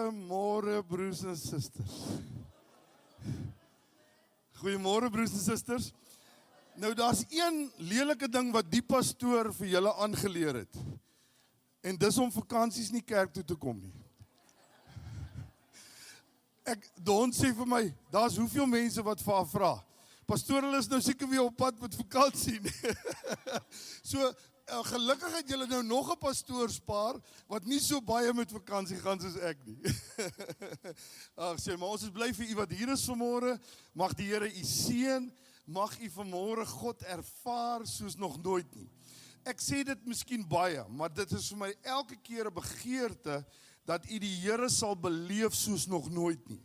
Goeiemôre broers en susters. Goeiemôre broers en susters. Nou daar's een lelike ding wat die pastoor vir julle aangeleer het. En dis om vakansies nie kerk toe te kom nie. Don sê vir my, daar's hoeveel mense wat vir haar vra. Pastoor, hulle is nou seker weer op pad met vakansie. So, gelukkig het julle nou nog 'n pastoorspaar wat nie so baie met vakansie gaan soos ek nie. Ag sê, maar ons is bly vir u wat hier is vanmôre. Mag die Here u seën. Mag u vanmôre God ervaar soos nog nooit nie. Ek sê dit miskien baie, maar dit is vir my elke keer 'n begeerte dat u die Here sal beleef soos nog nooit nie.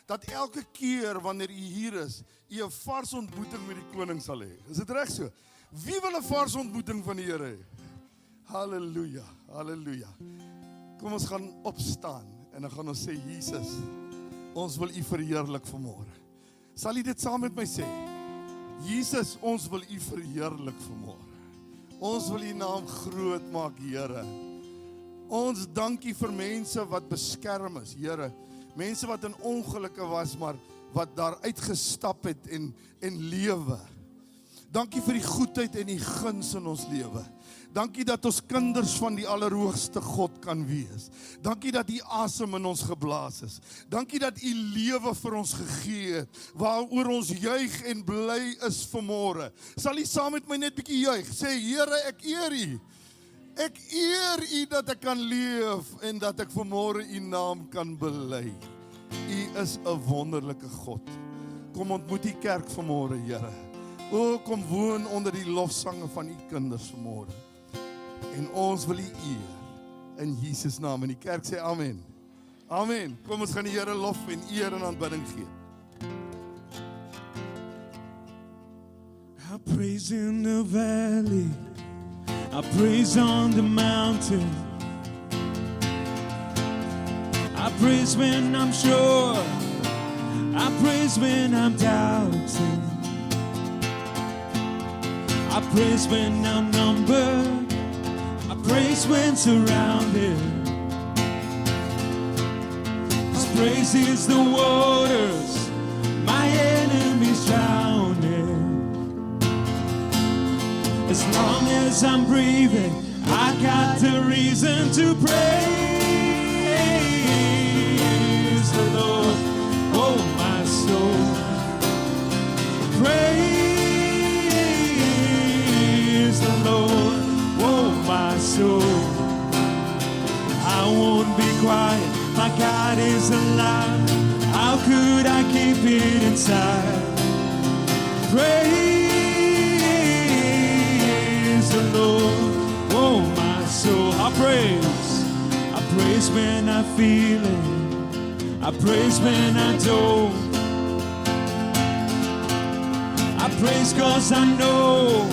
Dat elke keer wanneer u hier is, u 'n vars ontmoeting met die koning sal hê. Is dit reg so? Wie wil 'n vars ontmoeting van die Here hê? Halleluja, halleluja. Kom ons gaan opstaan en dan gaan ons sê, Jesus, ons wil u verheerlik vanmôre. Sal u dit saam met my sê? Jesus, ons wil u verheerlik vanmôre. Ons wil u naam groot maak, Here. Ons dank u vir mense wat beskerm is, Here. Mense wat in ongelukke was, maar wat daar uitgestap het en lewe. Dankie vir die goedheid en die guns in ons lewe. Dankie dat ons kinders van die Allerhoogste God kan wees. Dankie dat u asem in ons geblaas is. Dankie dat u lewe vir ons gegee het, waaroor ons juig en bly is vanmôre. Sal u saam met my net bietjie juig? Sê, Here, ek eer u. Ek eer u dat ek kan leef en dat ek vanmôre u naam kan bely. U is 'n wonderlike God. Kom ontmoet die kerk vanmôre, Here. O, kom woon onder die lofsange van u kinders vanmôre. En ons wil u eer in Jesus naam. En die kerk sê amen. Amen. Kom ons gaan die Here lof en eer en aanbidding gee. I praise in the valley, I praise on the mountain, I praise when I'm sure, I praise when I'm doubting, I praise when I'm numbered, I praise when surrounded. His praise is the waters my enemies drowning. As long as I'm breathing, I got the reason to praise the Lord, oh my soul. Praise the Lord, oh my soul. I won't be quiet, my God is alive. How could I keep it inside? Praise the Lord, oh my soul. I praise when I feel it, I praise when I don't. I praise 'cause I know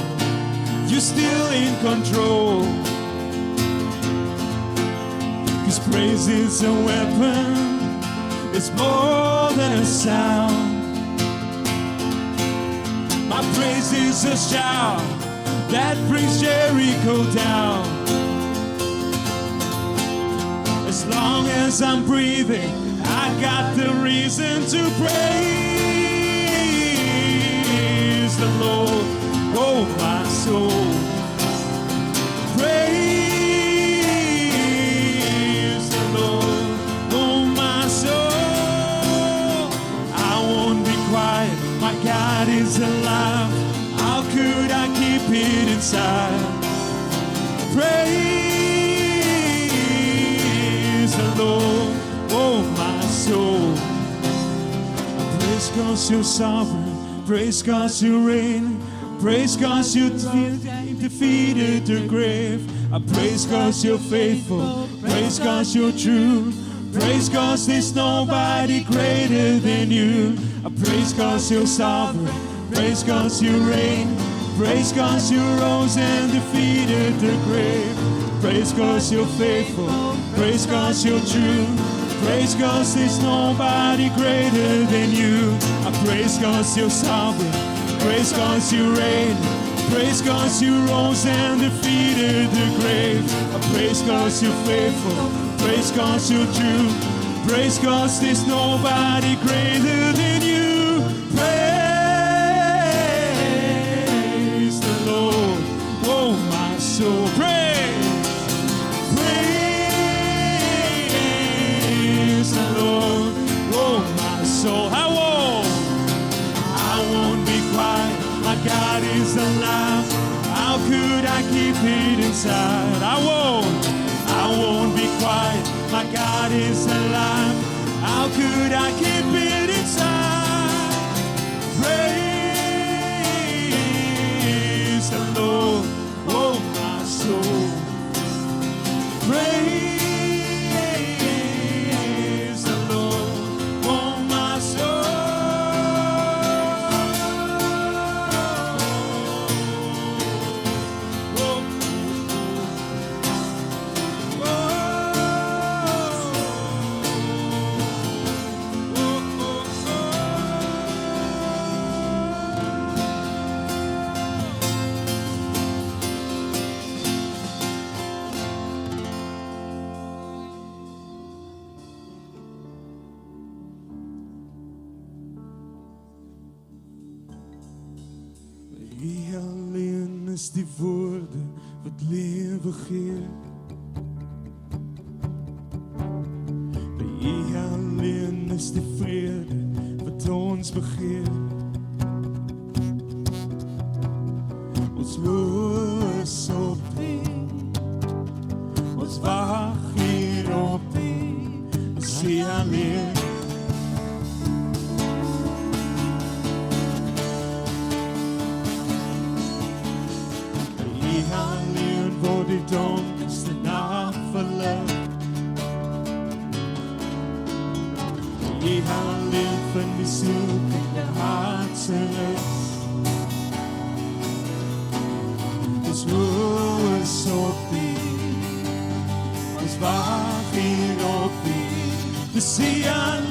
you're still in control. 'Cause praise is a weapon, it's more than a sound. My praise is a shout that brings Jericho down. As long as I'm breathing, I got the reason to praise the Lord, oh my soul. Praise the Lord, oh my soul. I won't be quiet, my God is alive. How could I keep it inside? Praise the Lord, oh my soul. Praise 'cause you're sovereign, praise 'cause you reign, praise 'cause you defeated the grave. I praise 'cause you're faithful, praise 'cause you're true, praise 'cause there's nobody greater than you. I praise 'cause you're sovereign, praise 'cause you reign, praise 'cause you rose and defeated the grave. Praise 'cause you're faithful, praise 'cause you're true, praise 'cause there's nobody greater than you. I praise 'cause you're sovereign, praise 'cause you reign, praise 'cause you rose and defeated the grave. I praise 'cause you're faithful, praise 'cause you're true, Praise 'cause there's nobody greater than you. Praise the Lord, oh my soul. Praise the Lord, oh my soul. I won't be quiet. My God is alive. How could I keep it inside? I won't be quiet. My God is alive. How could I keep it inside? Praise the Lord, oh my soul. Praise the Lord, oh my soul. Wie alleen is die woorden wat leven geeft. Bij wie alleen is die vrede wat ons begeert. Ons loos op die, ons wacht hier op die, zie alleen. Voor die donkerste nacht verlaat. Je alleen van die zoekende hartse rust. Dus loos op die, dus wacht hier op die, dus zie alleen.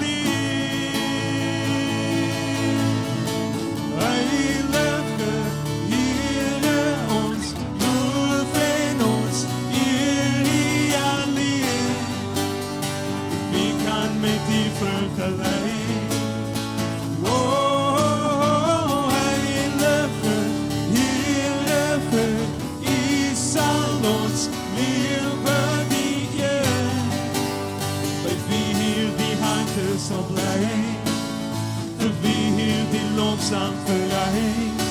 Lofzang verrijst,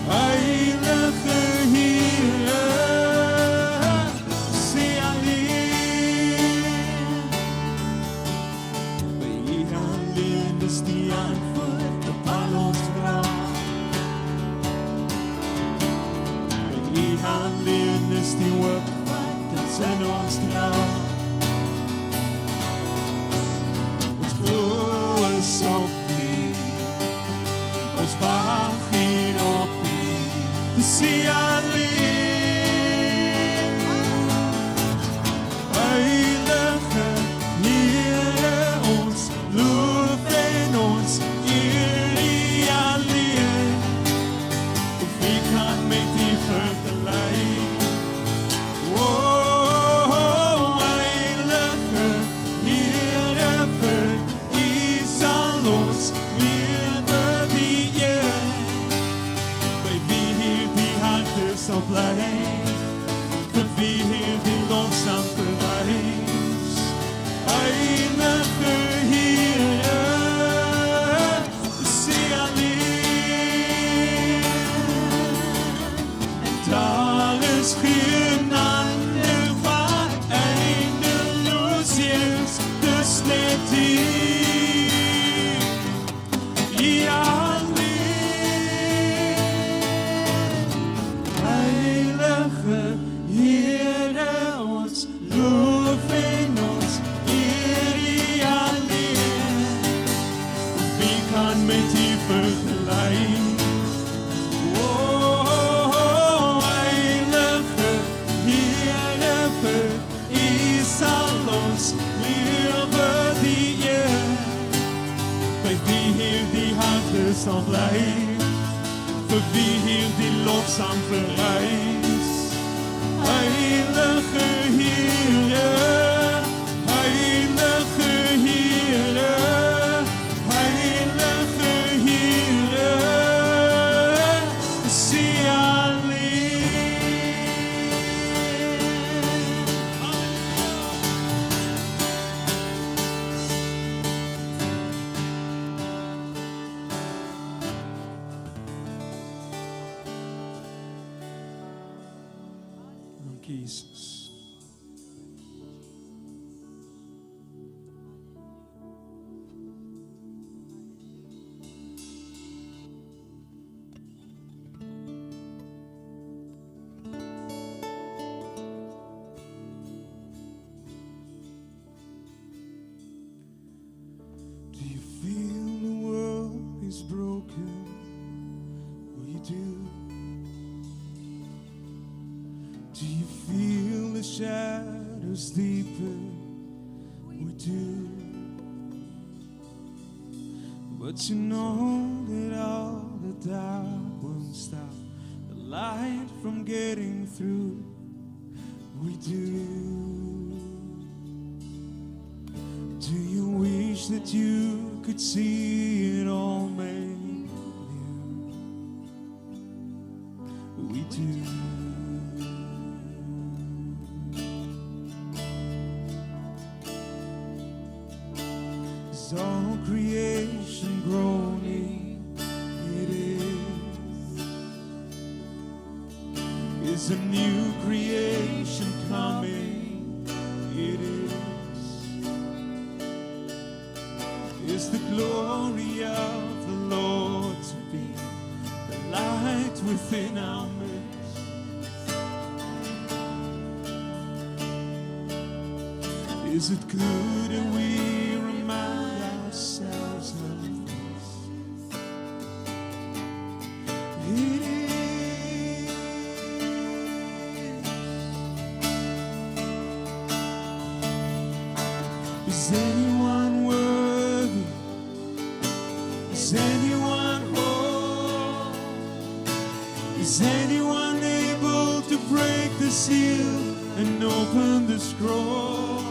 heilige Heere, zie alleen. Bij je alleen is die antwoord op al ons vraag. Bij je alleen is die werk dat zijn ons trouw. Het groot op ons wacht hier op die, dus zie alleen. Heilige Heere, ons lof en ons eer alleen. Wie kan met die vergelijken? Oh, heilige Heere, die zal ons weer bedienen. Bij wie hier die hart zal blijven, voor wie hier die lofzang verrijst. Heilige Heere, zie alleen. En daar is geen ander waar eindeloos is, dus net hier. Ja, heilige Heere, ons lof en ons eer alleen. Wie kan met die vergelijken? Oh, heilige Heere, u zal ons weer bedienen. Bij wie hier die hart zal blijven, voor wie hier die lofzang verrijst. Heilige Heere, heilige Jesus. Do you feel the world is broken? We do. Do you feel the shadows deepen? We do. But you know that all the dark won't stop the light from getting through. We do. Do you wish that you could see it all made new? We do. Is all creation groaning? It is a new creation coming. It is the glory of the Lord to be the light within our midst. Is it good that we remind ourselves of this? It is anyone worthy? Is anyone whole? Is anyone able to break the seal and open the scroll?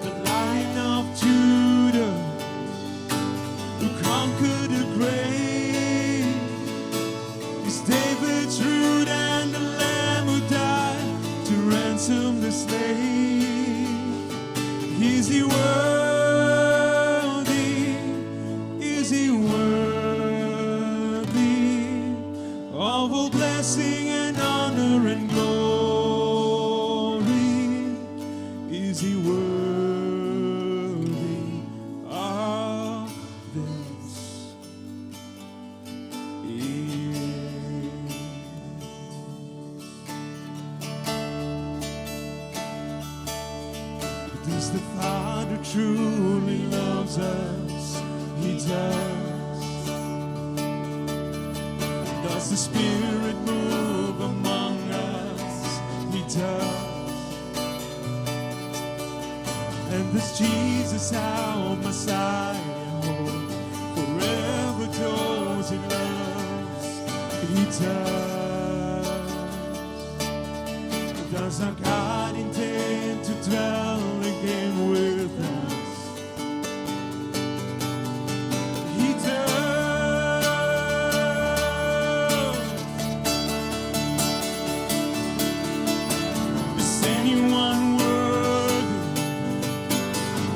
The Lion of Judah, who conquered the grave, is David's root and the Lamb who died to ransom the slave. Is he worthy? Is he worthy of all blessing and honor and glory? Is he worthy of this? Does the Father truly loves us? He does. Does the Spirit move among us? He does. And does Jesus, our Messiah, hold forever those he loves? He does. Does our God intend to dwell again with us? He does. Is anyone worthy?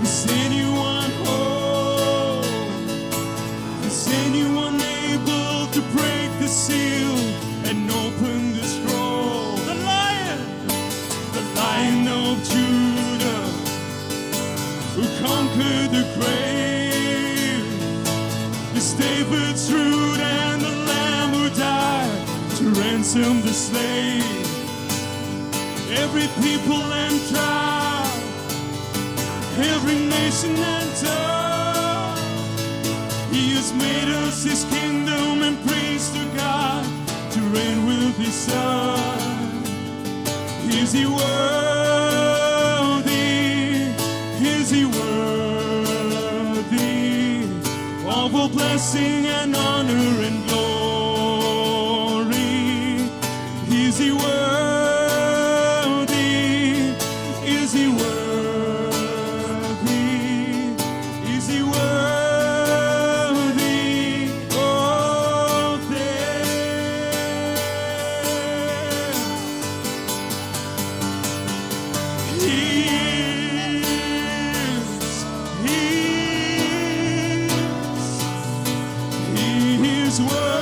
Is anyone whole? Is anyone able to break the seal and open the scroll? The Lion of Judah, who conquered the grave, is David's root and the Lamb who died to ransom the slave. Every people and tribe, every nation and tongue, he has made us his kingdom and praise to God to reign with his Son. Is he worthy? Is he worthy of all blessing and honor and glory? Is he worthy? Is he worthy? Is he worthy of this? He is worthy.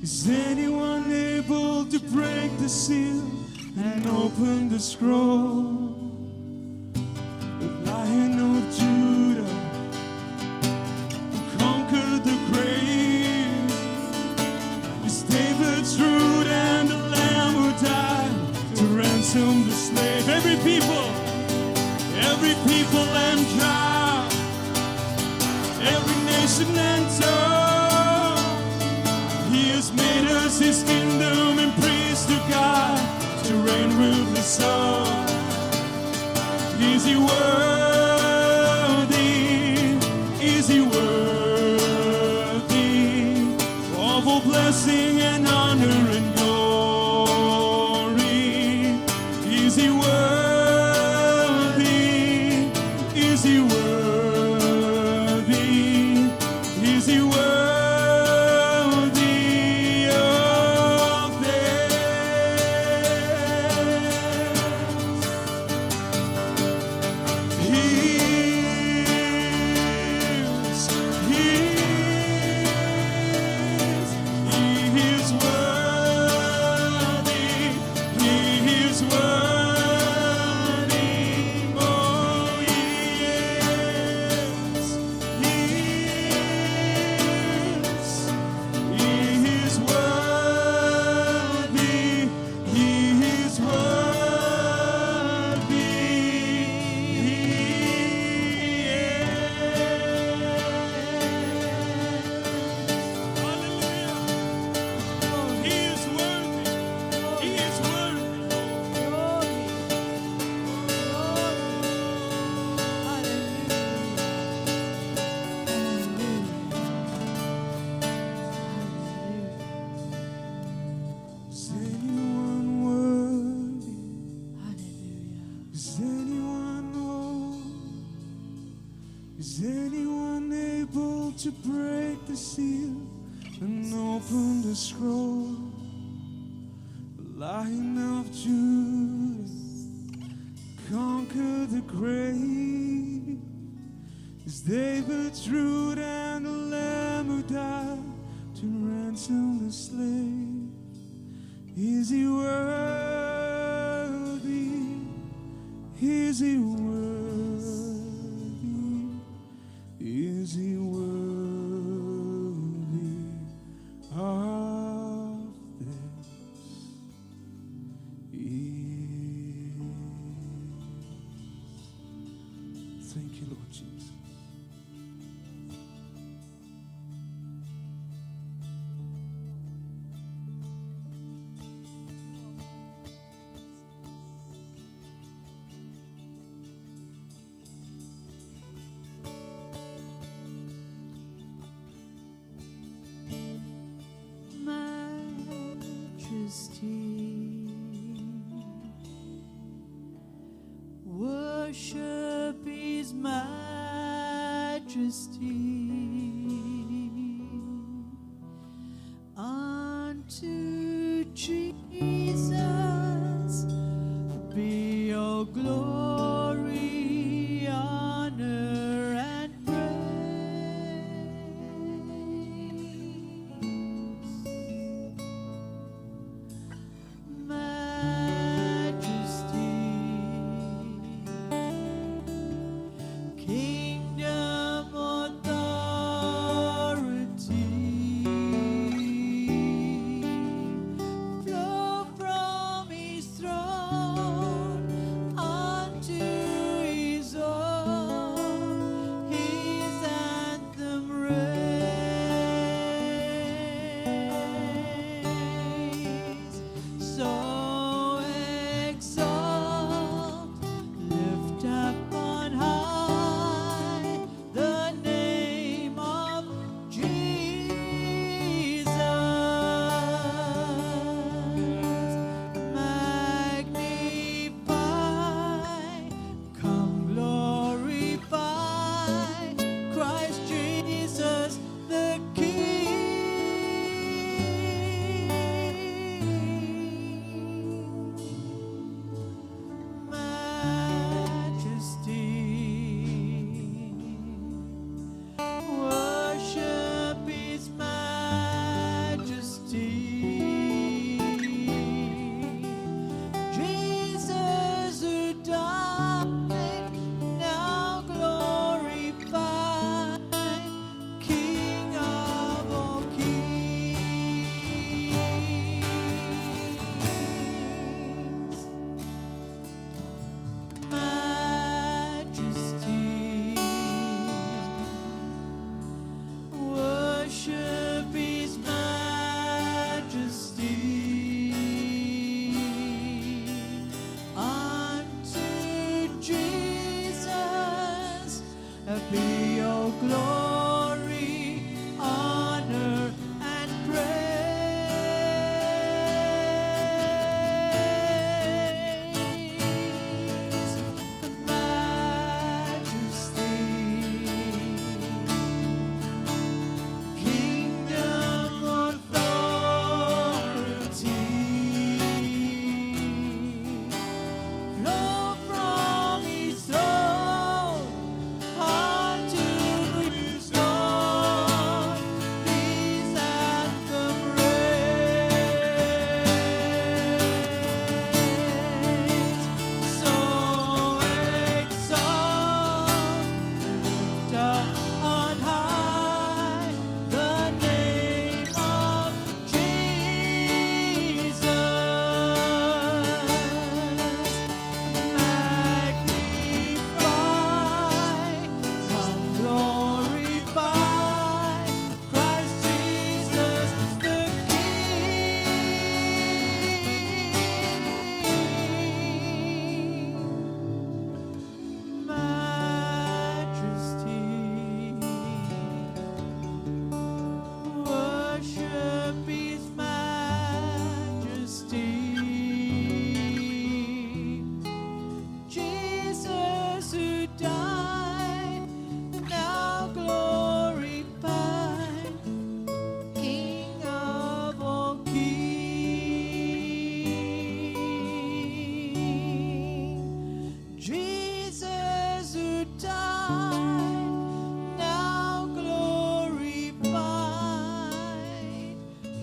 Is anyone able to break the seal and open the scroll? The Lion of Judah, who conquered the grave, is David's root and the Lamb who died to ransom the slave. Every people and tribe, every nation and tongue, He has made us His kingdom and praise to God to reign with the Son. Is He worthy? Is He worthy of all blessing and honor and glory? Is He worthy? Is He worthy? Is He worthy of this? He is worthy. He is worthy. Oh, yes. He is worthy. He is worthy. Hallelujah. He is worthy. He is worthy. Is anyone worthy? Is anyone whole? Is anyone able to break the seal and open the scroll? The Lion of Judah conquered the grave. Is David's root and the Lamb who died to ransom the slave? Is He worthy? Is He worthy? Is He worthy of this? Thank you, Lord Jesus. Majesty, worship His majesty. Unto Jesus be all glory, honor, and majesty, kingdom, authority.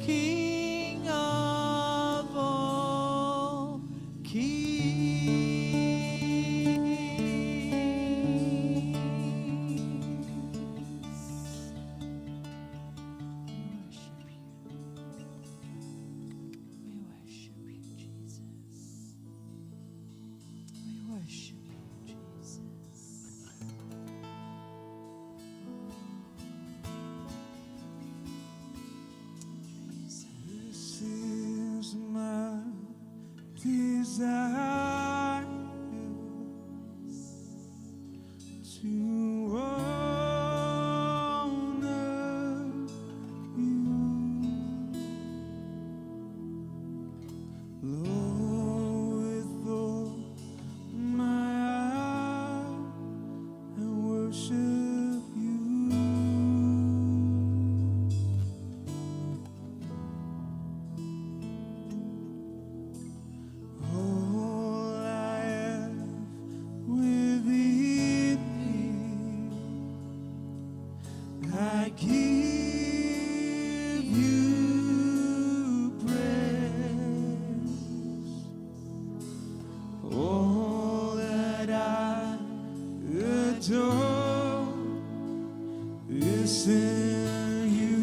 King of all kings. We worship you, Jesus. We worship you, Jesus. This is my desire to honor you, Lord, with all my heart and worship you. All I have within me, I give you praise. All that I adore is in you,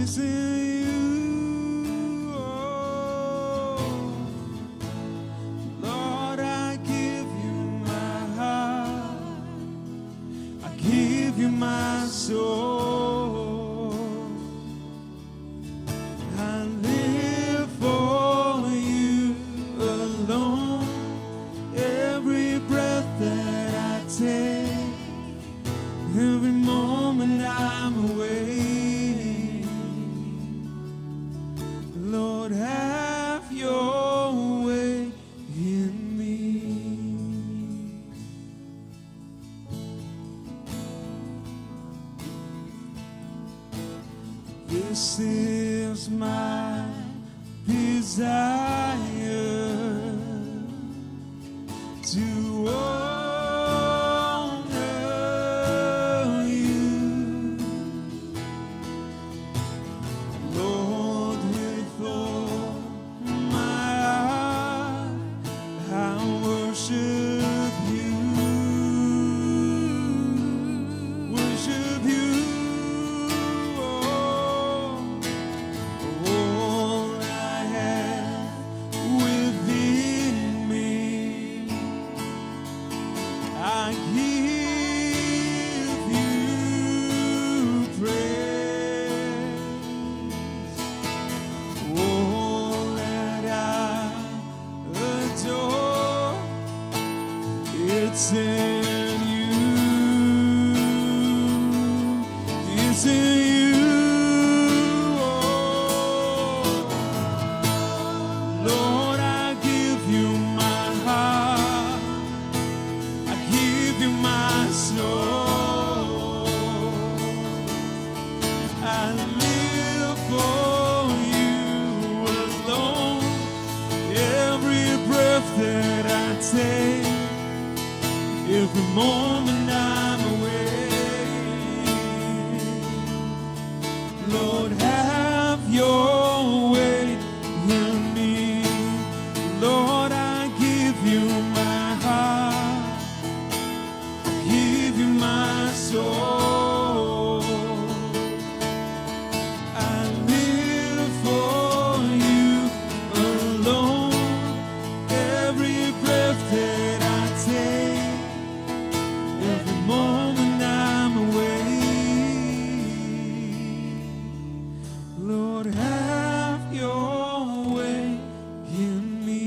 is in you. Oh, Lord, I give you my heart, I give you my soul. I live for you alone. Every breath that I take, every moment I'm awake, Lord, have your way in me. This is my desire to honor you, Lord, with all my heart I worship you, worship you. Oh, all I have within me, I give you praise. All that I adore, it's in you, it's in you. Oh, Lord, I give you my heart, I give you my soul. I live for you alone. Every breath that I take, every moment I'm awake, Lord, have your way in me. Lord, I give you my heart, give you my soul. I live for you alone. Every breath that I take, every moment I'm awake, Lord, have your way in me.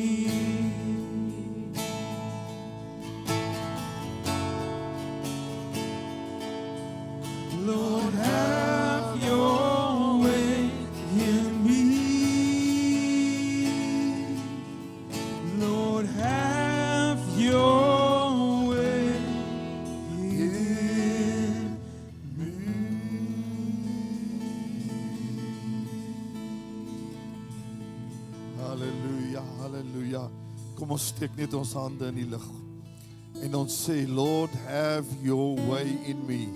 Lord, have your way in me. Lord, have your way in Halleluja, halleluja. Kom ons steek net ons hande in die lug. En ons sê, Lord, have your way in me.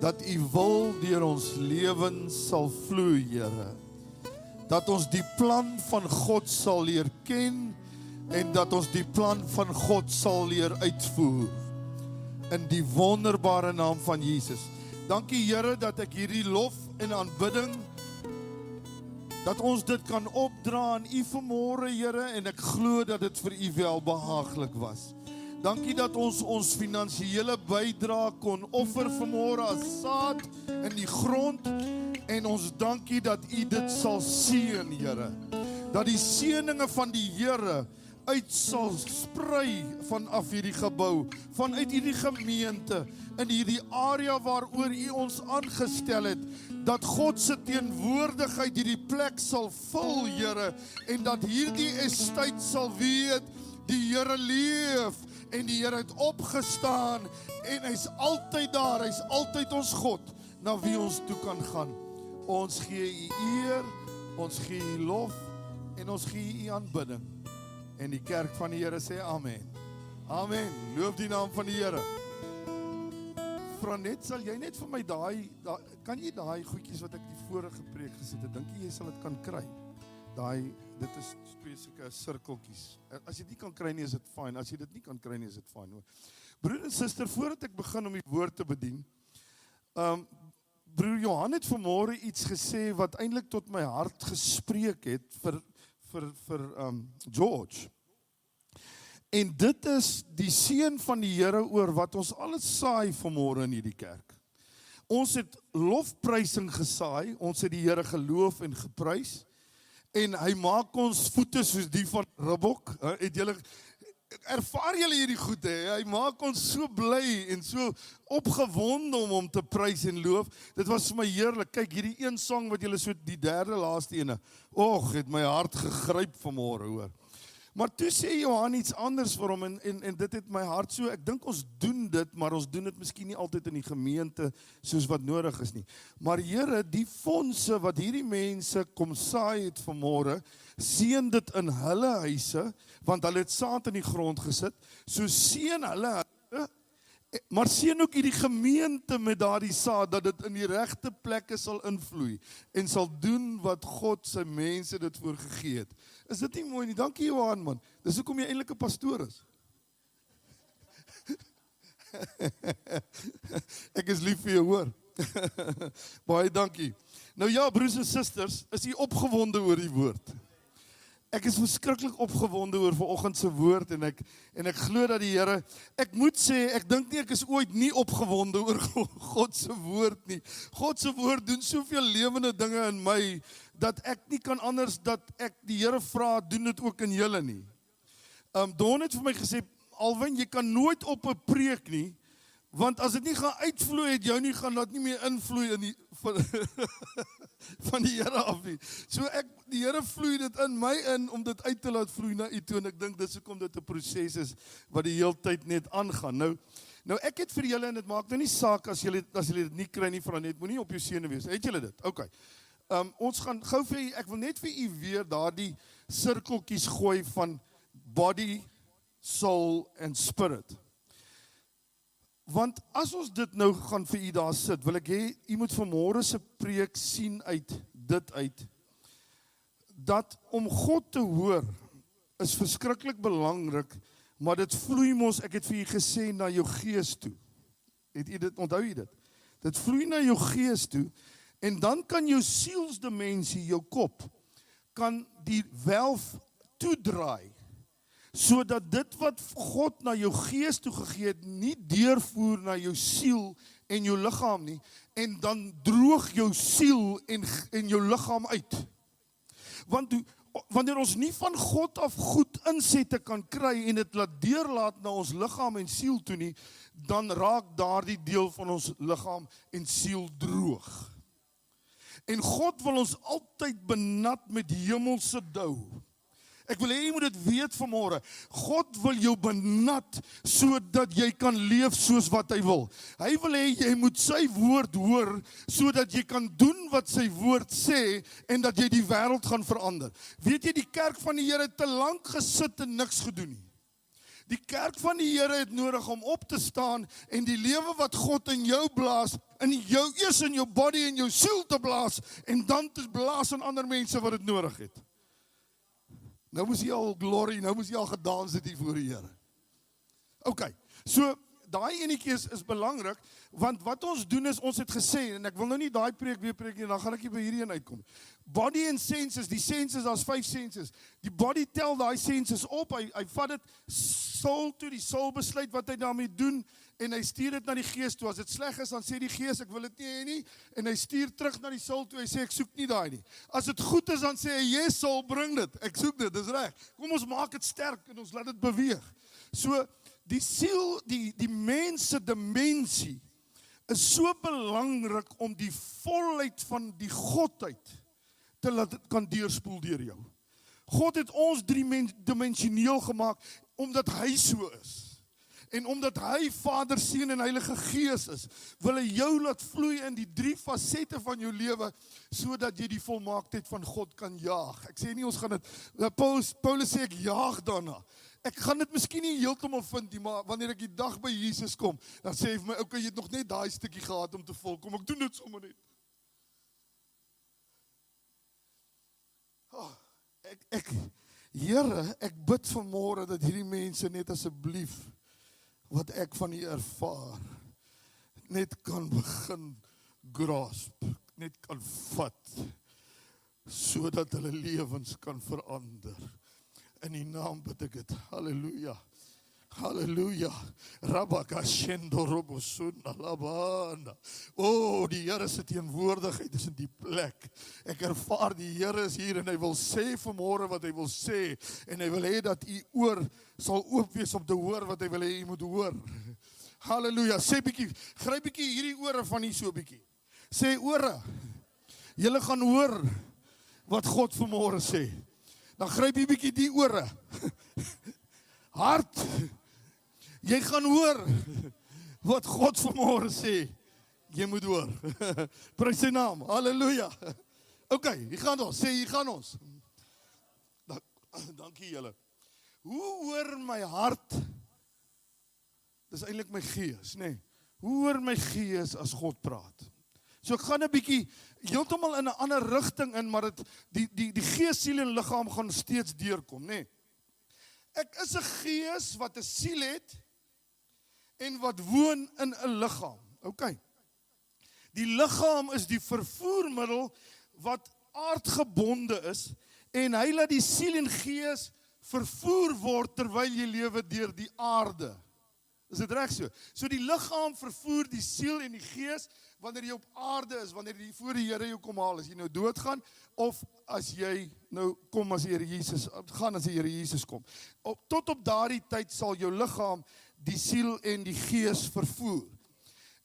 dat U wil deur ons lewens sal vloei, Here. Dat ons die plan van God sal leer ken en dat ons die plan van God sal leer uitvoer. In die wonderbare naam van Jesus. Dankie Here dat ek hierdie lof en aanbidding, dat ons dit kan opdra aan U vanmôre, Here, en ek glo dat dit vir U welbehaaglik was. Dankie dat ons finansiële bydrae kon offer vanmôre as saad in die grond, en ons dankie dat U dit sal seën, Here. Dat die seëninge van die Here uit sal sprei vanaf hierdie gebou, vanuit hierdie gemeente, in hierdie area waaroor U ons aangestel het, dat God se teenwoordigheid hierdie plek sal vul, Here, en dat hierdie estate sal weet, die Here leef, en die Here het opgestaan, en hy's altyd daar, hy's altyd ons God, na wie ons toe kan gaan. Ons gee U eer, ons gee U lof, en ons gee U aanbidding. En die kerk van die Here sê amen. Amen. Loof die naam van die Here. Franet, sal jy net vir my kan jy daai goedjies wat ek die vorige preek gesit het, dink jy sal dit kan kry? Dit is twee sulke sirkeltjies. As jy dit nie kan kry nie, is dit fyn. As jy dit nie kan kry nie, is dit fyn. Broer en suster, voordat ek begin om die woord te bedien, broer Johan het vanmôre iets gesê wat eintlik tot my hart gespreek het vir George. En dit is die seën van die Here oor wat ons alles saai vanmôre in hierdie kerk. Ons het lofprysing gesaai, ons het die Here geloof en geprys, en hy maak ons voete soos die van Ribbok. Ervaar julle hierdie goed, hy maak ons so bly en so opgewonde om hom te prys en loof. Dit was vir my heerlik. Kyk, hierdie een sang wat julle so die derde laaste ene, het my hart gegryp vanmôre, hoor. Maar toe sê Johan iets anders vir hom, en dit het my hart so, ek dink ons doen dit, maar ons doen dit miskien nie altyd in die gemeente, soos wat nodig is nie. Maar Here, die fondse wat hierdie mense kom saai het vanmôre, seën dit in hulle huise, want hulle het saad in die grond gesit, so seën hulle, maar seën ook hierdie gemeente met daardie saad, dat dit in die regte plekke sal invloei, en sal doen wat God sy mense dit voorgegee het. Is dit nie mooi nie? Dankie Johan, man. Dis hoekom jy eintlik 'n pastoor is. Ek is lief vir jou, hoor. Baie dankie. Nou ja, broers en susters, is u opgewonde oor die woord? Ek is verskriklik opgewonde oor vanoggend se woord, en ek glo dat die Here, ek moet sê, ek dink nie ek is ooit nie opgewonde oor God se woord nie. God se woord doen soveel lewende dinge in my, dat ek nie kan anders dat ek die Here vra, doen dit ook in julle nie. Don het vir my gesê, Alwyn, jy kan nooit op 'n preek nie, want as dit nie gaan uitvloei het jou nie, gaan dat nie meer invloei in die van die Here af nie. So die Here vloei dit in my in, om dit uit te laat vloei na u toe, en ek dink dis hoekom dit 'n proses is, wat die hele tyd net aangaan. Nou ek het vir julle, en dit maak nou nie saak, as julle dit nie kry nie, Franet, moenie op jou sene wees. Het julle dit? Okay. Ons gaan gou ek wil net vir u weer daardie sirkeltjies gooi van body, soul en spirit. Want as ons dit nou gaan vir u daar sit, wil ek hê, u moet vanmôre se preek sien uit dit uit, dat om God te hoor, is verskriklik belangrik, maar dit vloei mos, ek het vir u gesê, na jou gees toe. Het u dit, onthou u dit? Dit vloei na jou gees toe, en dan kan jou sielsdimensie, jou kop, kan die welf toedraai, sodat dit wat God na jou gees toe gegee het, nie deurvoer na jou siel en jou liggaam nie, en dan droog jou siel en jou liggaam uit. Want wanneer ons nie van God af goed insette kan kry, en dit laat deurlaat na ons liggaam en siel toe nie, dan raak daardie deel van ons liggaam en siel droog. En God wil ons altyd benat met hemelse dou. Ek wil hê jy moet dit weet vanmôre. God wil jou benat, sodat jy kan leef soos wat hy wil. Hy wil hê jy moet sy woord hoor, sodat jy kan doen wat sy woord sê, en dat jy die wêreld gaan verander. Weet jy, die kerk van die Here het te lank gesit en niks gedoen nie. Die kerk van die Here het nodig om op te staan en die lewe wat God in jou blaas, eers in jou body en jou siel te blaas en dan te blaas aan ander mense wat dit nodig het. Nou moes jy al glory, nou moes jy al gedans het hier voor die Here. OK, so daai enetjie is belangrik, want wat ons doen is, ons het gesê, en ek wil nou nie daai preek weer preek nie, dan gaan ek nie by hierdie een uitkom. Body and senses, die senses, daar's 5 senses. Die body tel daai senses op, hy vat dit soul toe, die soul besluit wat hy daarmee doen, en hy stuur dit na die gees toe. As dit sleg is, dan sê die gees, ek wil dit nie hê nie, en hy stuur terug na die soul toe, hy sê, ek soek nie daai nie. As dit goed is, dan sê hy, yes, soul, bring dit, ek soek dit, dis reg. Kom ons maak dit sterk, en ons laat dit beweeg. So, die siel, die mens se dimensie is so belangrik om die volheid van die godheid te laat dit kan deurspoel deur jou. God het ons driedimensioneel gemaak omdat hy so is. En omdat hy Vader, Seun en Heilige Gees is, wil hy jou laat vloei in die 3 fasette van jou lewe, sodat jy die volmaaktheid van God kan jaag. Ek sê nie ons gaan dit, Paulus sê ek jaag daarna. Ek gaan dit miskien nie heeltemal vind nie, maar wanneer ek die dag by Jesus kom, dan sê hy vir my, okay, jy het nog net daai stukkie gehad om te volg, kom ek doen dit sommer net. Oh, Here, ek bid vanmôre dat hierdie mense net asseblief, wat ek van U ervaar, net kan begin grasp, net kan vat, sodat hulle lewens kan verander. In die naam bid ek dit. Halleluja. Halleluja. Rabakashendo robosuna labana. O, die Here se teenwoordigheid is in die plek. Ek ervaar die Here is hier en hy wil sê vanmôre wat hy wil sê en hy wil hê dat U oor sal oop wees om te hoor wat hy wil hê U moet hoor. Halleluja. Sê bietjie, gryp bietjie hierdie ore van hier so bietjie. Sê ore. Julle gaan hoor wat God vanmôre sê. Dan gryp jy bietjie die ore. Hart. Jy gaan hoor wat God vanmôre sê. Jy moet hoor. Prys sy naam. Halleluja. OK, hier gaan ons. Sê hier gaan ons. Dankie julle. Hoe hoor my hart? Dis eintlik my gees, nê? Hoe hoor my gees as God praat? So ek gaan 'n bietjie heeltemal in 'n ander rigting in, maar die gees, siel en liggaam gaan steeds deurkom, nê? Ek is 'n gees wat 'n siel het en wat woon in 'n liggaam. OK. Die liggaam is die vervoermiddel wat aardgebonde is en hy laat die siel en gees vervoer word terwyl jy lewe deur die aarde. Is dit reg so? So die liggaam vervoer die siel en die gees wanneer jy op aarde is, wanneer jy voor die Here jou kom haal, as jy nou doodgaan, of as jy nou kom as die Here Jesus, gaan as die Here Jesus kom. Tot op daardie tyd sal jou liggaam die siel en die gees vervoer.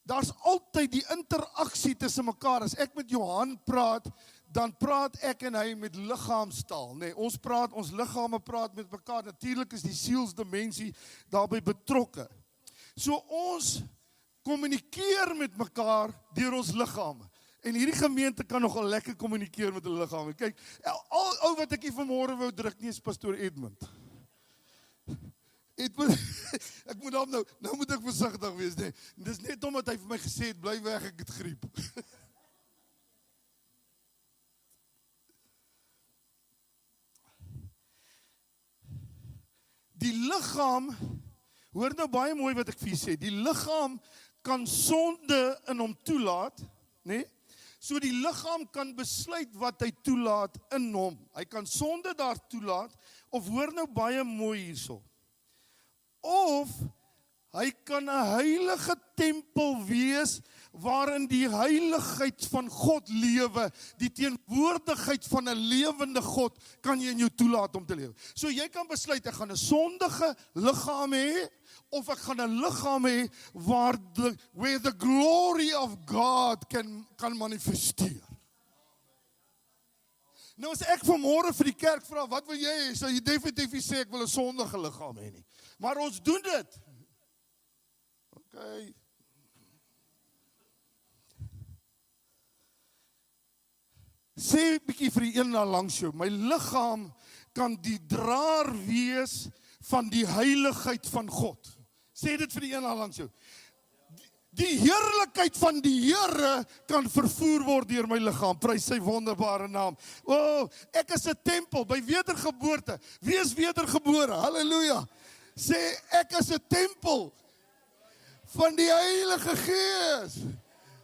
Daar's altyd die interaksie tussen mekaar. As ek met Johan praat, dan praat ek en hy met liggaamstaal, nee, ons liggame praat met mekaar. Natuurlik is die sielsdimensie daarbey betrokke. So ons kommunikeer met mekaar deur ons liggame. En hierdie gemeente kan nogal lekker kommunikeer met hulle liggame. Kyk, al wat ek hier vanmôre wou druk nie is pastoor Edmund. Ek moet hom nou moet ek versigtig wees, nee. Dis net omdat hy vir my gesê het, bly weg, ek het griep. Die liggaam, hoor nou baie mooi wat ek vir julle sê, die liggaam kan sonde in hom toelaat, nê? So die liggaam kan besluit wat hy toelaat in hom. Hy kan sonde daar toelaat, of hoor nou baie mooi hierso. Of hy kan 'n heilige tempel wees waarin die heiligheid van God lewe, die teenwoordigheid van 'n lewende God kan jy in jou toelaat om te lewe. So jy kan besluit ek gaan 'n sondige liggaam hê of ek gaan 'n liggaam hê where the glory of God kan manifesteer. Nou as ek vanmôre vir die kerk vra, wat wil jy hê? Sal jy definitief sê ek wil 'n sondige liggaam hê nie. Maar ons doen dit. Okay. Sê 'n bietjie vir die een na langs jou, my liggaam kan die draer wees van die heiligheid van God. Sê dit vir die een langs jou. Die heerlikheid van die Here kan vervoer word deur my liggaam. Prys sy wonderbare naam. O, ek is 'n tempel by wedergeboorte. Wie is wedergebore? Halleluja. Sê ek is 'n tempel van die Heilige Gees.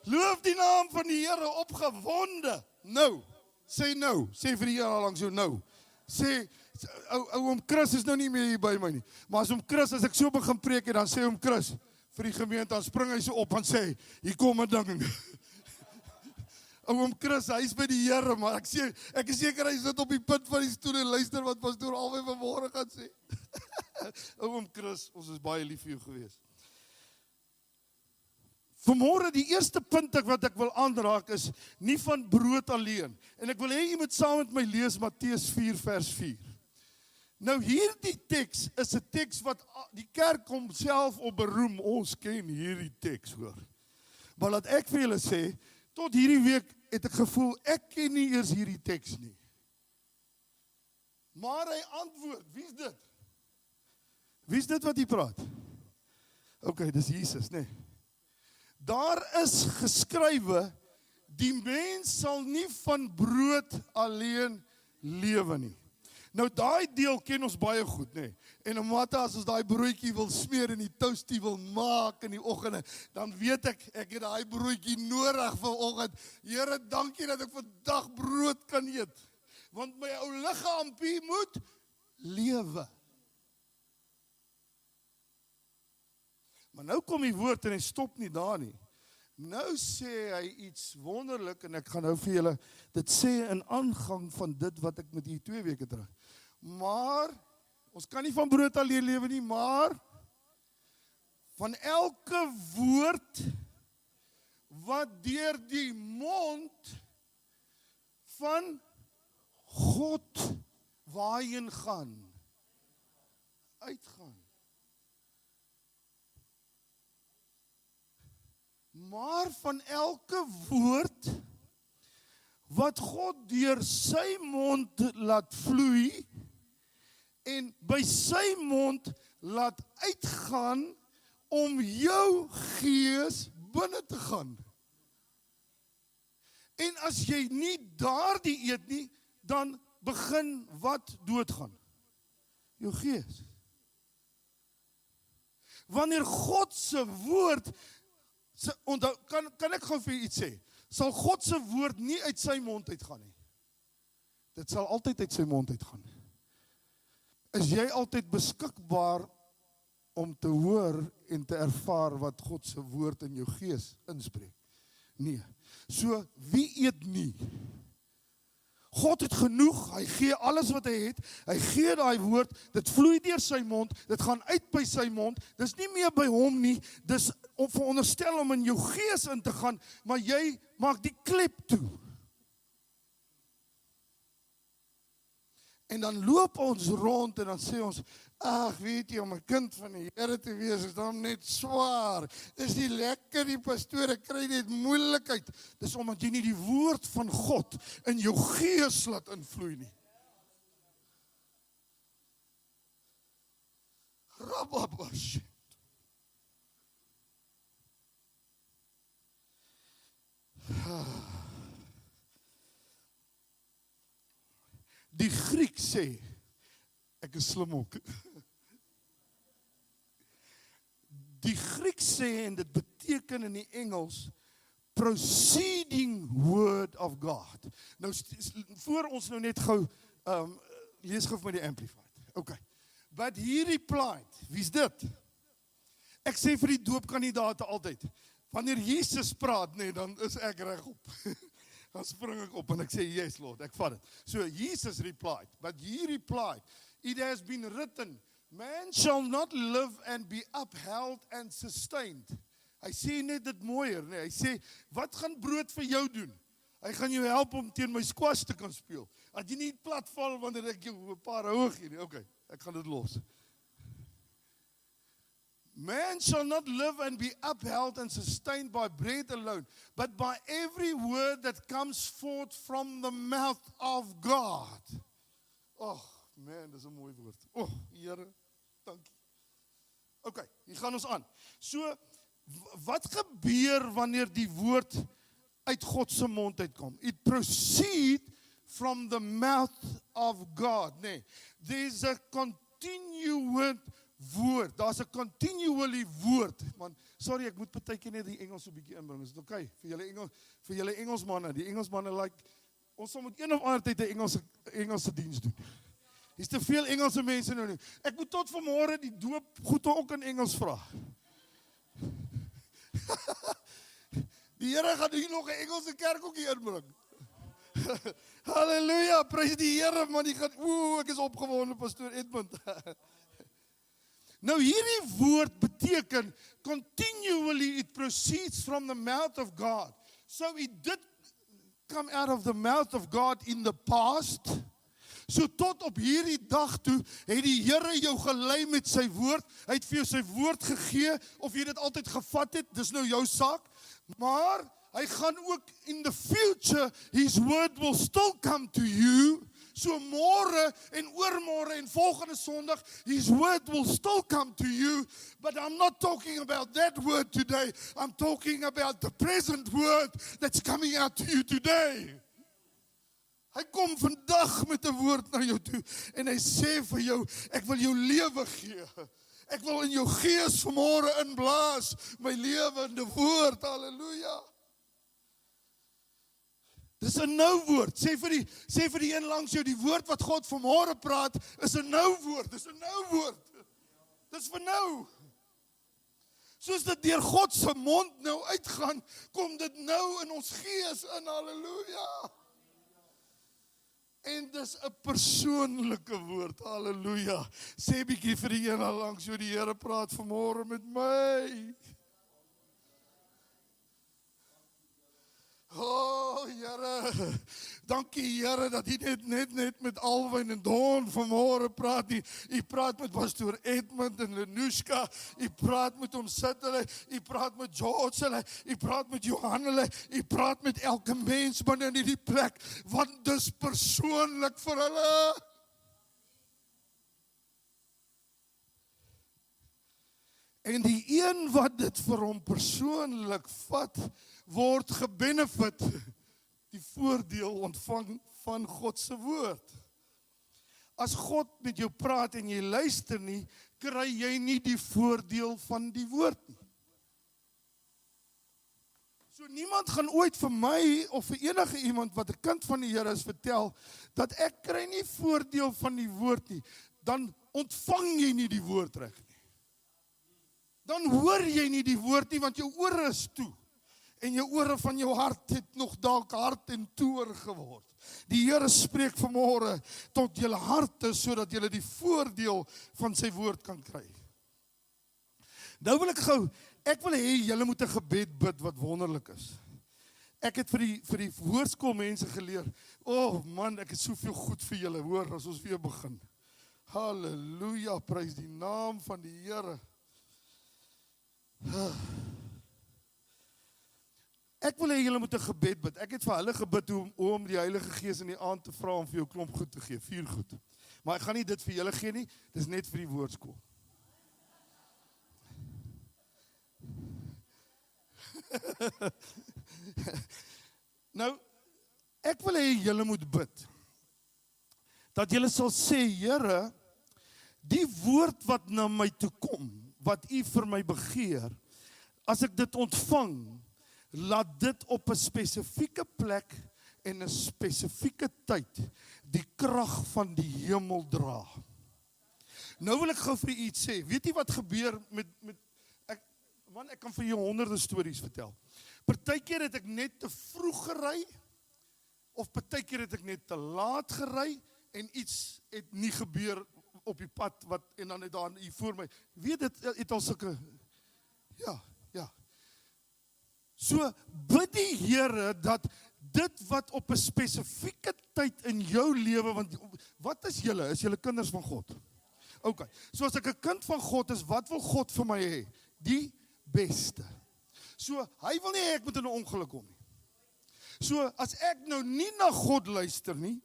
Loof die naam van die Here opgewonde. Nou, sê nou. Sê vir die Here langs jou nou. Sê oom Chris is nou nie meer hier by my nie. Maar as oom Chris, as ek so begin preek en dan sê oom Chris vir die gemeente, dan spring hy so op en sê, hier kom 'n ding. Oom Chris, hy is by die Here, maar ek is seker hy sit op die punt van die stoel en luister wat pastoor Alwyn vanmôre gaan sê. Oom Chris, ons is baie lief vir jou gewees. Vanmôre die eerste punt wat ek wil aanraak is nie van brood alleen. En ek wil hê jy moet saam met my lees Matteus 4 vers 4. Nou hierdie teks is 'n teks wat die kerk homself op beroem. Ons ken hierdie teks, hoor. Maar laat ek vir julle sê, tot hierdie week het ek gevoel ek ken nie eers hierdie teks nie. Maar hy antwoord, wie's dit? Wie's dit wat hier praat? OK, dis Jesus, nee. Daar is geskrywe, die mens sal nie van brood alleen lewe nie. Nou daai deel ken ons baie goed, nê. En omdat as ons daai broodjie wil smeer en die toastie wil maak in die oggende, dan weet ek het daai broodjie nodig vanoggend. Here, dankie dat ek vandag brood kan eet. Want my ou liggaampie moet lewe. Maar nou kom die woord en hy stop nie daar nie. Nou sê hy iets wonderlik en ek gaan nou vir julle dit sê in aangang van dit wat ek met hier 2 weke terug. Maar ons kan nie van brood alleen lewe nie, maar van elke woord wat deur die mond van God waarheen gaan, uitgaan. Maar van elke woord wat God deur sy mond laat vloei en by sy mond laat uitgaan om jou gees binne te gaan. En as jy nie daardie eet nie, dan begin wat doodgaan? Jou gees. Wanneer God se woord kan ek gou vir u iets sê, sal God se woord nie uit sy mond uitgaan nie. Dit sal altyd uit sy mond uitgaan. Is jy altyd beskikbaar om te hoor en te ervaar wat God se woord in jou gees inspreek? Nee. So, wie eet nie? God het genoeg, hy gee alles wat hy het, hy gee daai woord, dit vloei deur sy mond, dit gaan uit by sy mond, dis nie meer by hom nie, dis om veronderstel om in jou gees in te gaan, maar jy maak die klep toe. En dan loop ons rond en dan sê ons, ag, weet jy, om 'n kind van die Here te wees is dan net swaar. Dis nie lekker, die pastoor, ek kry net moeilikheid. Dis omdat jy nie die woord van God in jou gees laat invloei nie. Rababash. Die Griek sê, ek is slim ook. Die Griek sê, en dit beteken in die Engels, proceeding word of God. Nou, voor ons nou net gou, lees gou vir my die Amplified. Okay. But he replied, wie's dit? Ek sê vir die doopkandidate altyd, wanneer Jesus praat, nee, dan is ek regop. Dan spring ek op en ek sê, yes Lord, ek vat dit. So Jesus replied, but he replied, it has been written, man shall not live and be upheld and sustained. Hy sê net dit mooier, nee. Hy sê, wat gaan brood vir jou doen? Hy gaan jou help om teen my squash te kan speel. Dat jy nie plat val wanneer ek jou 'n paar hoog gee nie. Okay, ek gaan dit los. Man shall not live and be upheld and sustained by bread alone, but by every word that comes forth from the mouth of God. Oh, man, dis 'n mooi woord. Oh, Here. Dankie. OK, hier gaan ons aan. So, wat gebeur wanneer die woord uit God se mond uitkom? It proceed from the mouth of God. Nee, there's a continued woord. Daar's 'n continually woord. Man, sorry, ek moet partykeer net die Engels so 'n bietjie inbring. Is dit okay? Vir julle Engelsmanne, die Engelsmanne like ons moet een of ander tyd 'n Engelse diens doen. Hier's te veel Engelse mense nou nie. Ek moet tot vanmôre die doop goed ook in Engels vra. Die Here gaan hier nog 'n Engelse kerk ook hier inbring. Halleluja, prys die Here, man, ek is opgewonde, Pastoor Edmund. Nou hierdie woord beteken continually it proceeds from the mouth of God. So it did come out of the mouth of God in the past. So tot op hierdie dag toe het die Here jou gelei met sy woord. Hy het vir jou sy woord gegee of jy dit altyd gevat het, dis nou jou saak. Maar hy gaan ook in the future, his word will still come to you. So môre en oormôre en volgende Sondag, his word will still come to you. But I'm not talking about that word today. I'm talking about the present word that's coming out to you today. Hy kom vandag met 'n woord na jou toe en hy sê vir jou, ek wil jou lewe gee. Ek wil in jou gees vanmôre inblaas, my lewende woord. Halleluja. Dis 'n nou woord. Sê vir die een langs jou, die woord wat God vanmôre praat, is 'n nou woord. Dis 'n nou woord. Dis vir nou. Soos dit deur God se mond nou uitgaan, kom dit nou in ons gees in. Halleluja. En dis 'n persoonlike woord. Halleluja. Sê bietjie vir die een langs jou, die Here praat vanmôre met my. Oh, Here, dankie Here dat U net met Alwyn en Don vanmôre praat. U praat met Pastoor Edmund en Lenushka. U praat met ons sit hulle. U praat met George hulle. U praat met Johan hulle. U praat met elke mens binne in hierdie plek, want dis persoonlik vir hulle. En die een wat dit vir hom persoonlik vat, word gebenefit, die voordeel ontvang van God se woord. As God met jou praat en jy luister nie, kry jy nie die voordeel van die woord nie. So niemand gaan ooit vir my of vir enige iemand wat 'n kind van die Here is vertel, dat ek kry nie voordeel van die woord nie, dan ontvang jy nie die woord reg nie. Dan hoor jy nie die woord nie, want jou ore is toe. En jou ore van jou hart het nog dalk hard en toer geword. Die Here spreek vanmôre tot julle harte, sodat julle die voordeel van sy woord kan kry. Nou wil ek wil hê julle moet 'n gebed bid wat wonderlik is. Ek het vir die woordskool mense geleer, man, ek het soveel goed vir julle, hoor, as ons weer begin. Halleluja, prys die naam van die Here. Ek wil hê julle moet 'n gebed bid. Ek het vir hulle gebid om die Heilige Gees in die aand te vra om vir jou klomp goed te gee, 4 goed. Maar ek gaan nie dit vir julle gee nie, dis net vir die woordskool. Nou, ek wil hê julle moet bid, dat julle sal sê, Here, die woord wat na my toe kom, wat U vir my begeer, as ek dit ontvang, laat dit op 'n spesifieke plek en 'n spesifieke tyd die krag van die hemel dra. Nou wil ek gou vir u iets sê. Weet jy wat gebeur met ek kan vir jou honderde stories vertel. Partykeer het ek net te vroeg gery, of partykeer het ek net te laat gery, en iets het nie gebeur op die pad, en dan het daar hier voor my, weet dit, het al sulke, ja. So, bid die Here dat dit wat op 'n spesifieke tyd in jou lewe, want wat is julle? Is julle kinders van God? OK, so as ek 'n kind van God is, wat wil God vir my hê? Die beste. So, hy wil nie hê ek moet in 'n ongeluk kom nie. So, as ek nou nie na God luister nie,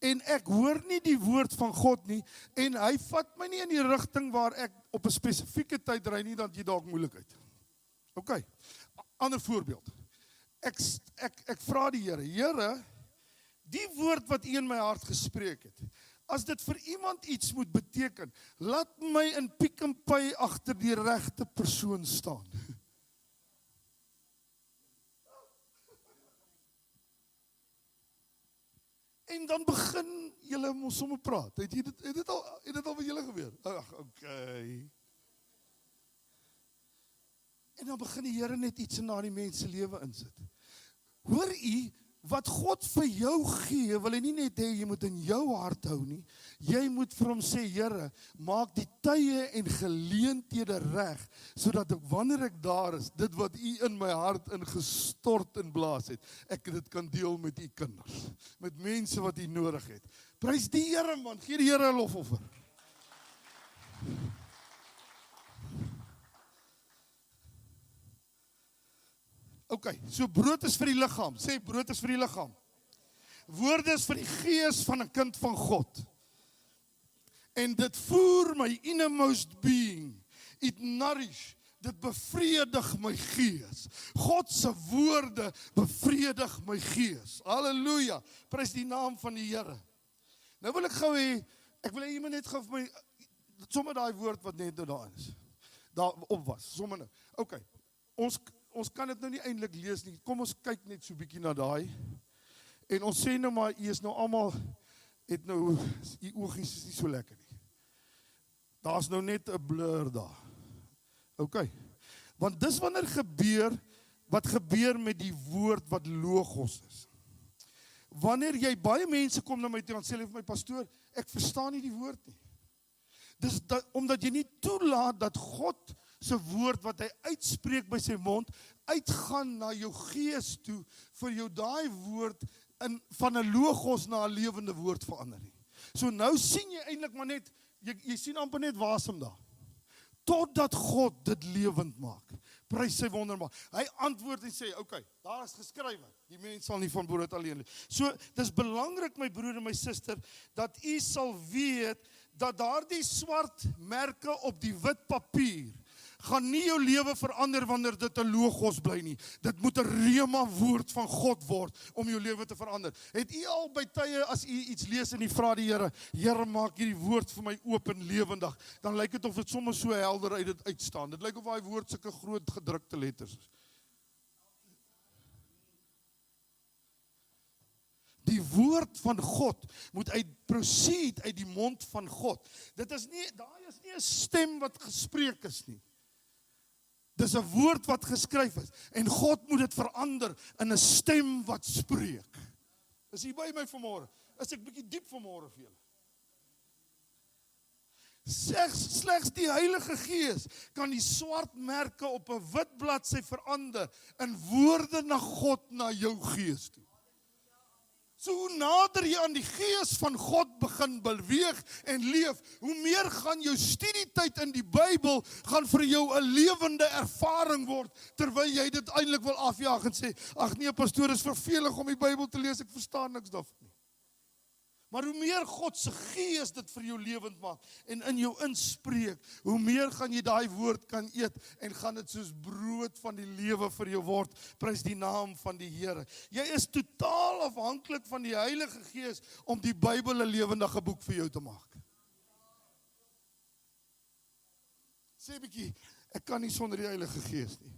en ek hoor nie die woord van God nie, en hy vat my nie in die rigting waar ek op 'n spesifieke tyd ry nie, dan jy dalk moeilikheid. OK, ander voorbeeld. Ek vra die Here, Here, die woord wat U in my hart gespreek het, as dit vir iemand iets moet beteken, laat my in Pick n Pay agter die regte persoon staan. En dan begin julle mos sommer praat. Het dit al met julle gebeur? Ag, okay. En dan begin die Here net iets in daardie mens se lewe insit. Hoor u, wat God vir jou gee, wil hy nie net hê jy moet in jou hart hou nie. Jy moet vir hom sê, Here, maak die tye en geleenthede reg, sodat ek, wanneer ek daar is, dit wat u in my hart ingestort en blaas het, ek dit kan deel met u kinders, met mense wat u nodig het. Prys die Here, man, gee die Here 'n lofoffer. OK, so brood is vir die liggaam. Sê brood is vir die liggaam. Woorde is vir die gees van 'n kind van God. En dit voer my innermost being. It nourish. Dit bevredig my gees. God se woorde bevredig my gees. Halleluja. Prys die naam van die Here. Nou wil ek gou hê, ek wil hê jy moet net gou vir my sommer daai woord wat net nou daarin is. Daar op was. Sommer nou. OK. Ons kan dit nou nie eintlik lees nie. Kom ons kyk net so 'n bietjie na daai. En ons sê nou maar, u is nou almal, het nou, u oogies is nie so lekker nie. Daar's nou net 'n blur daar. OK. Want dis wanneer wat gebeur met die woord wat logos is. Wanneer jy, baie mense kom na my toe en sê hulle vir my, pastoor, ek verstaan nie die woord nie. Dis omdat jy nie toelaat dat God se woord wat hy uitspreek by sy mond, uitgaan na jou gees toe, vir jou daai woord van 'n logos na 'n lewende woord verander nie. So nou sien jy eintlik maar net, jy sien amper net wasem daar. Totdat God dit lewend maak. Prys sy wondermaak. Hy antwoord en sê, OK, daar is geskrywe, die mens sal nie van brood alleen leef. So, dis belangrik, my broer en my suster, dat u sal weet, dat daardie swart merke op die wit papier, gaan nie jou lewe verander wanneer dit 'n logos bly nie. Dit moet 'n rema woord van God word om jou lewe te verander. Het u al by tye as u iets lees en u vra die Here, Here, maak hierdie woord vir my oop en lewendig, dan lyk dit of dit sommer so helder uit dit uitstaan. Dit lyk of daai woord sulke groot gedrukte letters is. Die woord van God moet proceed uit die mond van God. Daai is nie 'n stem wat gespreek is nie. Dis 'n woord wat geskryf is, en God moet dit verander in 'n stem wat spreek. Is jy by my vanmôre? Is ek bietjie diep vanmôre vir julle? Slegs die Heilige Gees kan die swart merke op 'n wit bladsy verander in woorde na God, na jou gees toe. So hoe nader jy aan die gees van God begin beweeg en leef, hoe meer gaan jou studietyd in die Bybel gaan vir jou 'n lewende ervaring word, terwyl jy dit eintlik wil afjaag en sê, ag nee, pastoor, is vervelig om die Bybel te lees, ek verstaan niks daarvan nie. Maar hoe meer God se gees dit vir jou lewend maak en in jou inspreek, hoe meer gaan jy daai woord kan eet en gaan dit soos brood van die lewe vir jou word. Prys die naam van die Here. Jy is totaal afhanklik van die Heilige Gees om die Bybel 'n lewendige boek vir jou te maak. Sê 'n bietjie, ek kan nie sonder die Heilige Gees nie.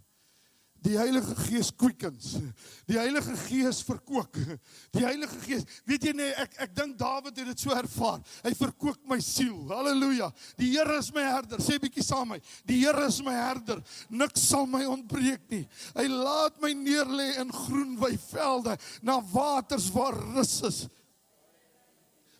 Die Heilige Gees quickens. Die Heilige Gees verkoop. Die Heilige Gees, weet jy nie, ek dink Dawid het dit so ervaar. Hy verkoop my siel. Halleluja. Die Here is my herder. Sê bietjie saam met my. Die Here is my herder. Niks sal my ontbreek nie. Hy laat my neerlê in groen weivelde, na waters waar rus is.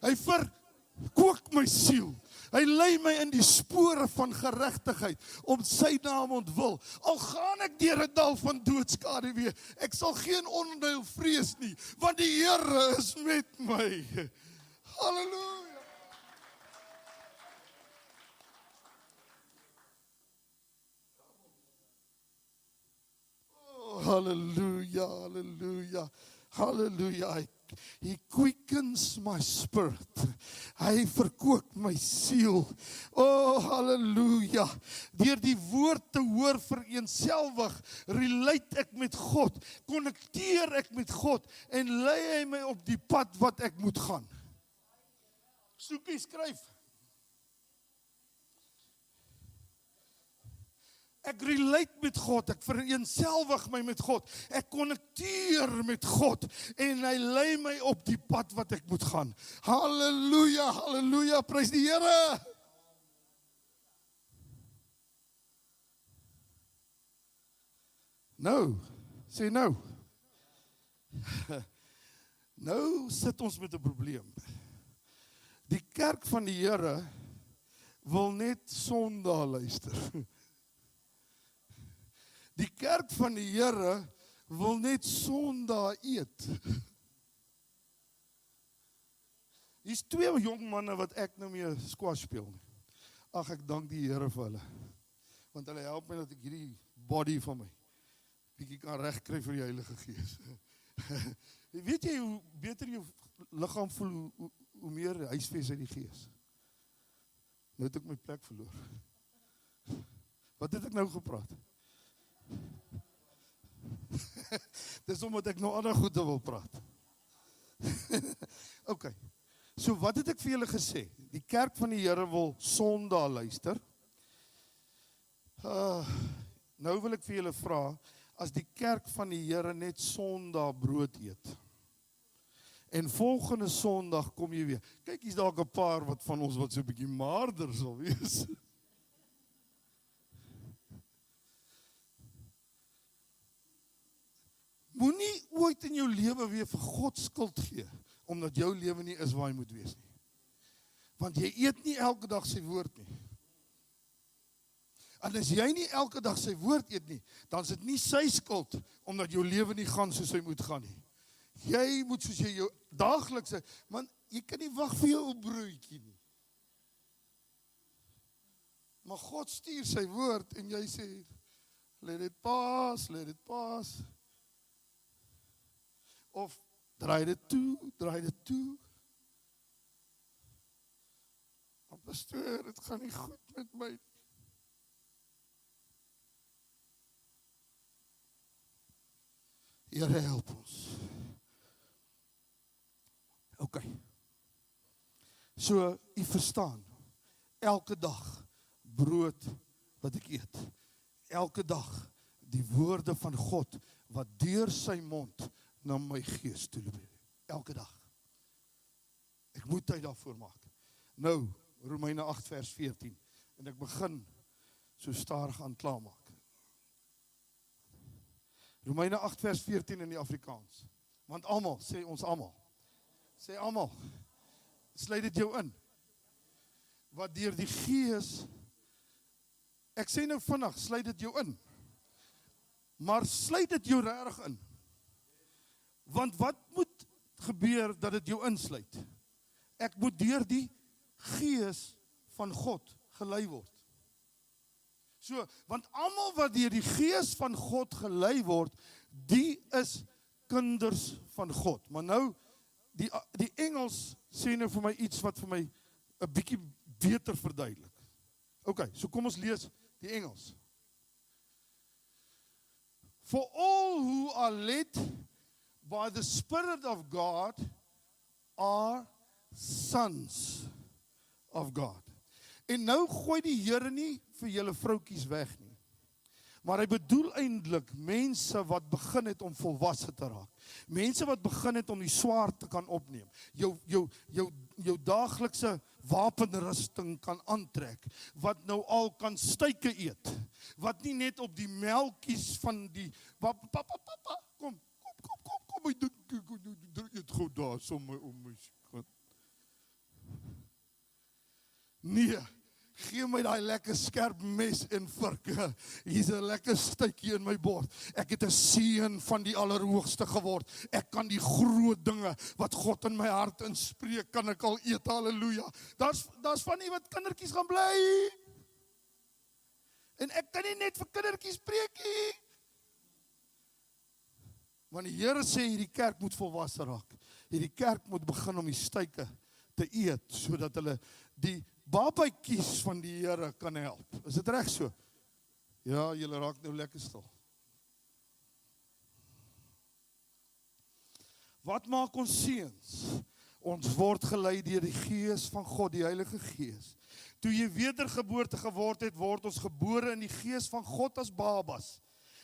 Hy verkoop my siel. Hy lei my in die spore van geregtigheid, om sy naam ontwil. Al gaan ek deur 'n dal van doodskaduwee, ek sal geen onheil vrees nie, want die Here is met my. Halleluja. Oh, halleluja, halleluja. Hallelujah. He quickens my spirit. Hy verkoop my siel. Oh, hallelujah. Deur die woord te hoor vereenselwig, relate ek met God, konnekteer ek met God en lei hy my op die pad wat ek moet gaan. Soekie skryf. Ek relate met God, ek vereenselwig my met God, ek konnekteer met God en hy lei my op die pad wat ek moet gaan. Halleluja, halleluja, prys die Here. Nou, sê nou. Nou sit ons met 'n probleem. Die kerk van die Here wil net Sondag luister. Die kerk van die Here wil net Sondag eet. Hier's 2 jong manne wat ek nou mee squash speel. Ag, ek dank die Here vir hulle. Want hulle help my dat ek hierdie body van my bietjie kan regkry vir die Heilige Gees. Weet jy hoe beter jou liggaam voel, hoe meer huisves uit die Gees? Nou het ek my plek verloor. Wat het ek nou gepraat? Dis omdat ek nou ander goede wil praat. Ok, so wat het ek vir julle gesê? Die kerk van die Here wil Sondag luister. Nou wil ek vir julle vra, as die kerk van die Here net Sondag brood eet, en volgende Sondag kom jy weer, kyk, hier's dalk 'n paar wat van ons wat so 'n bietjie maarder sal wees. Moenie ooit in jou lewe weer vir God skuld gee, omdat jou lewe nie is waar hy moet wees nie. Want jy eet nie elke dag sy woord nie. En as jy nie elke dag sy woord eet nie, dan is dit nie sy skuld, omdat jou lewe nie gaan soos hy moet gaan nie. Jy moet soos jy jou daaglikse, man, jy kan nie wag vir jou broodjie nie. Maar God stuur sy woord en jy sê, let it pass, let it pass. Of draai dit toe, draai dit toe. Maar pastoor, dit gaan nie goed met my. Here help ons. Ok. So, u verstaan, elke dag brood wat ek eet, elke dag die woorde van God wat deur sy mond na my gees toe loop. Elke dag. Ek moet tyd daarvoor maak. Nou, Romeine 8 vers 14. En ek begin so stadig aan klaarmaak. Romeine 8 vers 14 in die Afrikaans. Want almal, sê ons almal. Sê almal. Sluit dit jou in. Wat deur die gees, ek sê nou vinnig, sluit dit jou in. Maar sluit dit jou regtig in. Want wat moet gebeur dat dit jou insluit? Ek moet deur die gees van God gelei word. So, want almal wat deur die gees van God gelei word, die is kinders van God. Maar nou, die Engels sê nou vir my iets wat vir my 'n bietjie beter verduidelik. Ok, so kom ons lees die Engels. For all who are led by the Spirit of God are sons of God. En nou gooi die Here nie vir julle vroutjies weg nie. Maar hy bedoel eintlik mense wat begin het om volwasse te raak. Mense wat begin het om die swaard te kan opneem. Jou daaglikse wapenrusting kan aantrek. Wat nou al kan stuike eet. Wat nie net op die melkies van die papa, kom, my dink eet gou daar sommer om my skat. Nee. Gee my daai lekker skerp mes en varke. Hier's 'n lekker stuitjie in my bord. Ek het 'n seun van die Allerhoogste geword. Ek kan die groot dinge wat God in my hart inspreek, kan ek al eet. Halleluja. Daar's van die wat kindertjies gaan bly. En ek kan nie net vir kindertjies preek nie. Want die Here sê hierdie kerk moet volwasse raak. Hierdie kerk moet begin om die stuike te eet, sodat hulle die babatjies van die Here kan help. Is dit reg so? Ja, julle raak nou lekker stil. Wat maak ons seuns? Ons word gelei deur die Gees van God, die Heilige Gees. Toe jy wedergeboorte geword het, word ons gebore in die Gees van God as babas.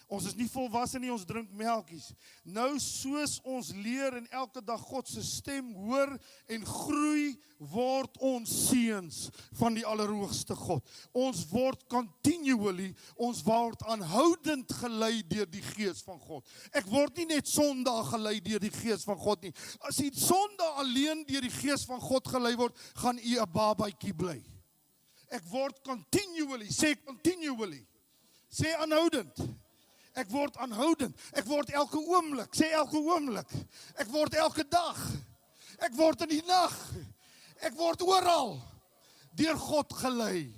Ons is nie volwasse nie, ons drink melkies. Nou soos ons leer en elke dag God se stem hoor en groei, word ons seuns van die Allerhoogste God. Ons word continually, ons word aanhoudend gelei deur die Gees van God. Ek word nie net Sondag gelei deur die Gees van God nie. As jy Sondag alleen deur die Gees van God gelei word, gaan jy 'n babatjie bly. Ek word continually, sê aanhoudend. Ek word aanhoudend, ek word elke oomblik, sê elke oomblik, ek word elke dag, ek word in die nag, ek word oral, deur God gelei.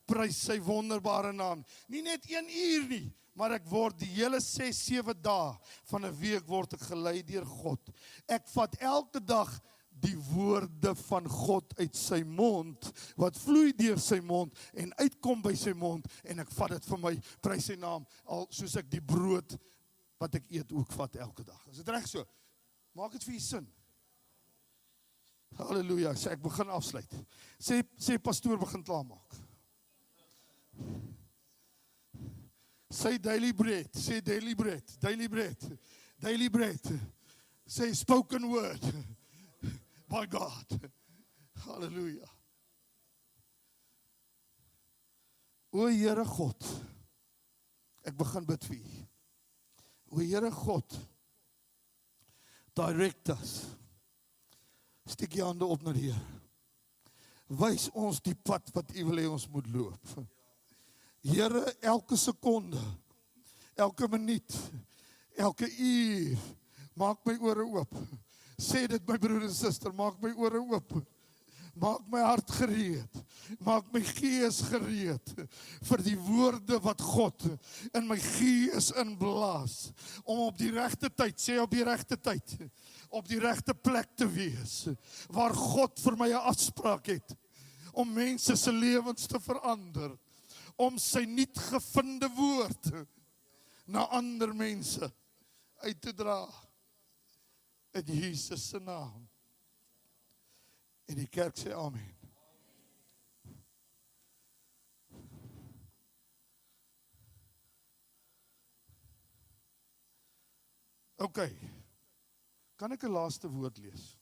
Prys sy wonderbare naam. Nie net 1 uur nie, maar ek word die hele 6-7 dae van 'n week word ek gelei deur God. Ek vat elke dag die woorde van God uit sy mond, wat vloei deur sy mond en uitkom by sy mond, en ek vat dit vir my, prys sy naam, al soos ek die brood wat ek eet ook vat elke dag. Is dit reg so? Maak dit vir u sin. Halleluja, sê ek begin afsluit. Sê pastoor begin klaarmaak. Sê daily bread, sê daily bread, daily bread, daily bread. Sê spoken word. By God. Halleluja. O Here God, ek begin bid vir u. O Here God, direct us. Steek jy hande op na die Here. Wys ons die pad wat u wil hê ons moet loop. Here, elke sekonde, elke minuut, elke uur, maak my ore oop. Sê dit my broer en suster, maak my ore oop. Maak my hart gereed. Maak my gees gereed vir die woorde wat God in my gees inblaas. Om op die regte tyd, sê op die regte tyd, op die regte plek te wees. Waar God vir my 'n afspraak het. Om mense se lewens te verander. Om sy nuut gevinde woord na ander mense uit te dra. In Jesus se naam. En die kerk sê amen. OK. Kan ek 'n laaste woord lees?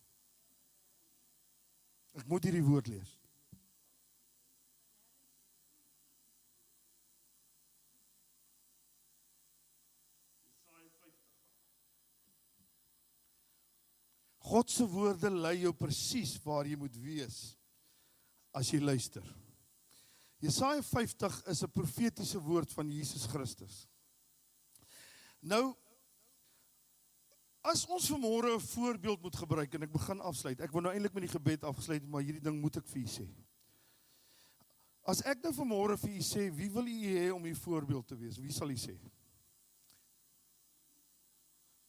Ek moet hierdie woord lees. God se woorde lei jou presies waar jy moet wees as jy luister. Jesaja 50 is 'n profetiese woord van Jesus Christus. Nou, as ons vanmôre 'n voorbeeld moet gebruik, en ek begin afsluit, ek wil nou eintlik met die gebed afsluit, maar hierdie ding moet ek vir u sê. As ek nou vanmôre vir u sê, wie wil u hê om u voorbeeld te wees? Wie sal u sê?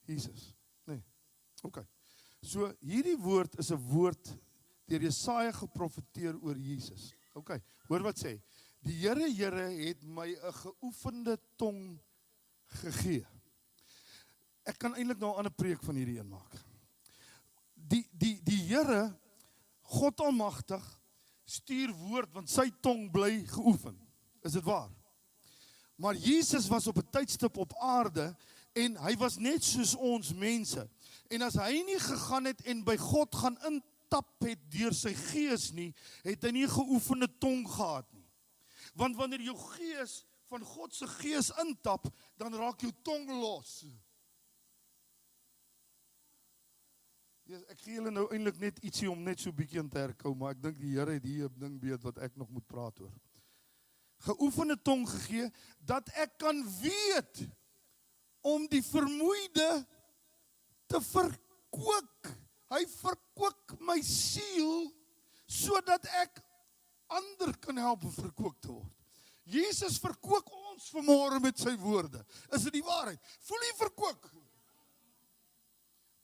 Jesus. Nee. OK. So, hierdie woord is 'n woord deur Jesaja geprofeteer oor Jesus. OK, hoor wat sê. Die Here het my 'n geoefende tong gegee. Ek kan eintlik nou 'n ander preek van hierdie een maak. Die Here, God Almagtig, stuur woord, want sy tong bly geoefen. Is dit waar? Maar Jesus was op 'n tydstip op aarde, en hy was net soos ons mense. En as hy nie gegaan het en by God gaan intap het deur sy gees nie, het hy nie 'n geoefende tong gehad nie. Want wanneer jou gees van God se gees intap, dan raak jou tong los. Ja, ek gee julle nou eintlik net ietsie om net so bietjie in te herkou, maar ek dink die Here het hier 'n ding weet wat ek nog moet praat oor. Geoefende tong gegee, dat ek kan weet om die vermoeide te verkoop. Hy verkoop my siel, sodat ek ander kan help om verkoop te word. Jesus verkoop ons vanmôre met sy woorde. Is dit die waarheid? Voel jy verkoop?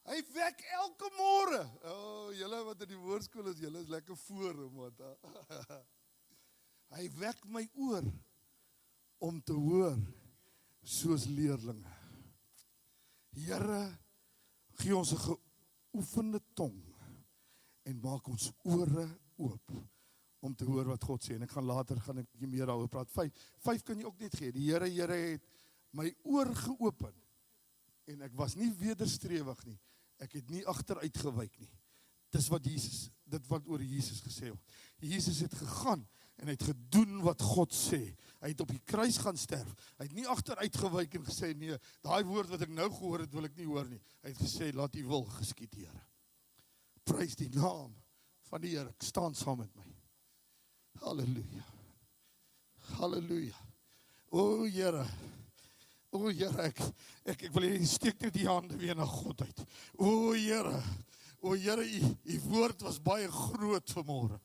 Hy wek elke môre. Julle wat in die woordskool is, julle is lekker voor, man. Hy wek my oor om te hoor soos leerlinge. Here, gee ons 'n geoefende tong en maak ons ore oop om te hoor wat God sê. En ek gaan later gaan ek meer daaroor praat. 5 kan jy ook net gee. Die Here het my oor geopen en ek was nie wederstrewig nie. Ek het nie agteruit gewyk nie. Dis wat dit wat oor Jesus gesê word. Jesus het gegaan en hy het gedoen wat God sê. Hy het op die kruis gaan sterf. Hy het nie agteruit gewyk en gesê, nee, daai woord wat ek nou gehoor het, wil ek nie hoor nie. Hy het gesê, laat U wil geskied, Here. Prys die naam van die Here. Ek staan saam met my. Halleluja. Halleluja. O Here. O Here, ek wil hê steek net die hande weer na God uit. O Here, U woord was baie groot vanmôre.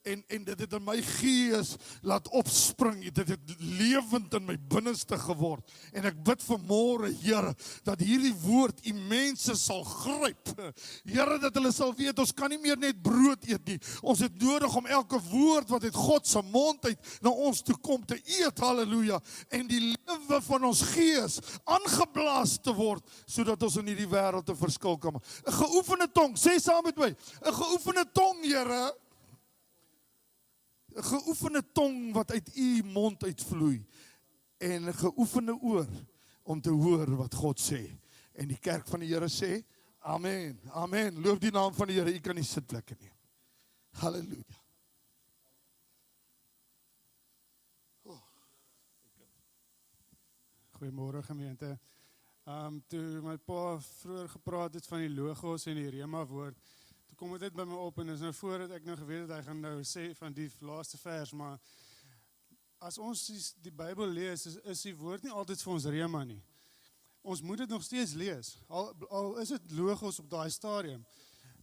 En dit het in my gees laat opspring, dit het lewend in my binneste geword. En ek bid vanmôre, Here, dat hierdie woord U mense sal gryp. Here, dat hulle sal weet, ons kan nie meer net brood eet nie. Ons het nodig om elke woord wat uit God se mond uit na ons toe kom te eet, halleluja. En die lewe van ons gees aangeblaas te word, sodat ons in hierdie wêreld 'n verskil kan maak. 'n Geoefende tong, sê saam met my, 'n geoefende tong, Here. 'n geoefende tong wat uit U mond uitvloei en 'n geoefende oor om te hoor wat God sê. En die kerk van die Here sê, amen, amen. Loof die naam van die Here, U kan die sitplekke neem. Halleluja. Goeiemôre gemeente. Toe my pa vroeër gepraat het van die logos en die rema woord, toe kom dit by my op en is nou voordat ek nou geweet het hy gaan nou sê van die laaste vers, maar as ons die Bybel lees, is die woord nie altyd vir ons rema nie. Ons moet dit nog steeds lees, al is dit logos op daai stadium.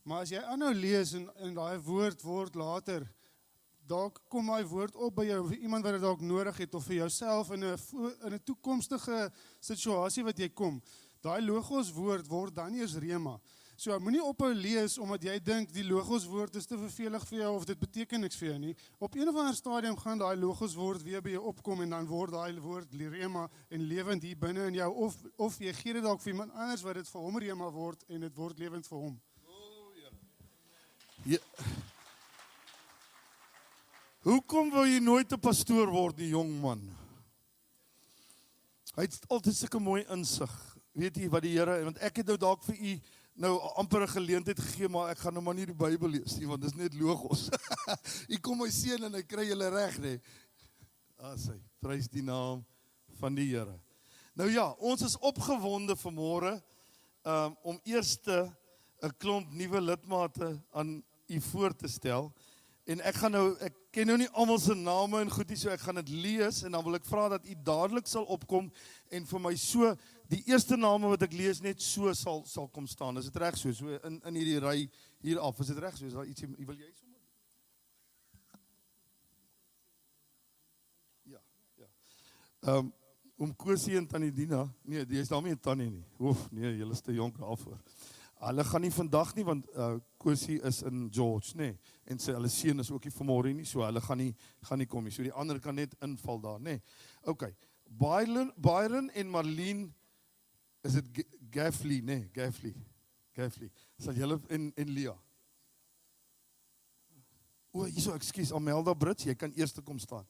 Maar as jy aanhou lees en daai woord word later, dalk kom daai woord op by jou, vir iemand wat dit dalk nodig het, of vir jouself in 'n toekomstige situasie wat jy kom. Daai logos woord word dan eers rema. So, moenie ophou lees omdat jy dink die logos woord is te vervelig vir jou of dit beteken niks vir jou nie. Op een of ander stadium gaan daai logos woord weer by jou opkom en dan word daai woord rema en lewend hier binne in jou, of jy gee dit dalk vir iemand anders wat dit vir hom rema word en dit word lewend vir hom. Ja. Hoekom wil jy nooit 'n pastoor word, die jong man? Hy het altyd sulke mooi insig. Weet jy wat die Here, want ek het nou dalk vir u nou amper 'n geleentheid gegee, maar ek gaan nou maar nie die Bybel lees nie, want dit is net logos. U kom my seun en hy kry julle reg, nê. Asai, prys die naam van die Here. Nou ja, ons is opgewonde vanmôre om eers 'n klomp nuwe lidmate aan u voor te stel. En ek ken nou nie almal se name en goedie, so ek gaan dit lees en dan wil ek vra dat u dadelik sal opkom en vir my so die eerste name wat ek lees net so sal kom staan. Is dit reg so in hierdie ry hier af? Is dit reg so? Is daar ietsie wil jy sommer? Ja. Om Kosie en Tannie Dina. Nee, jy is daarmee 'n tannie nie. Oef, nee, julle is te jonk daarvoor. Hulle gaan nie vandag nie, want Kosie is in George, nee. En hulle seun is ook nie vanmôre nie, so hulle gaan nie kom nie. So die ander kan net inval daar, nee. Okay. Byron en Marlene, is dit Gaffley, nee, Gaffley. Sal julle en Lia. O, hierso, ekskuus, Amelda Brits, jy kan eers kom staan.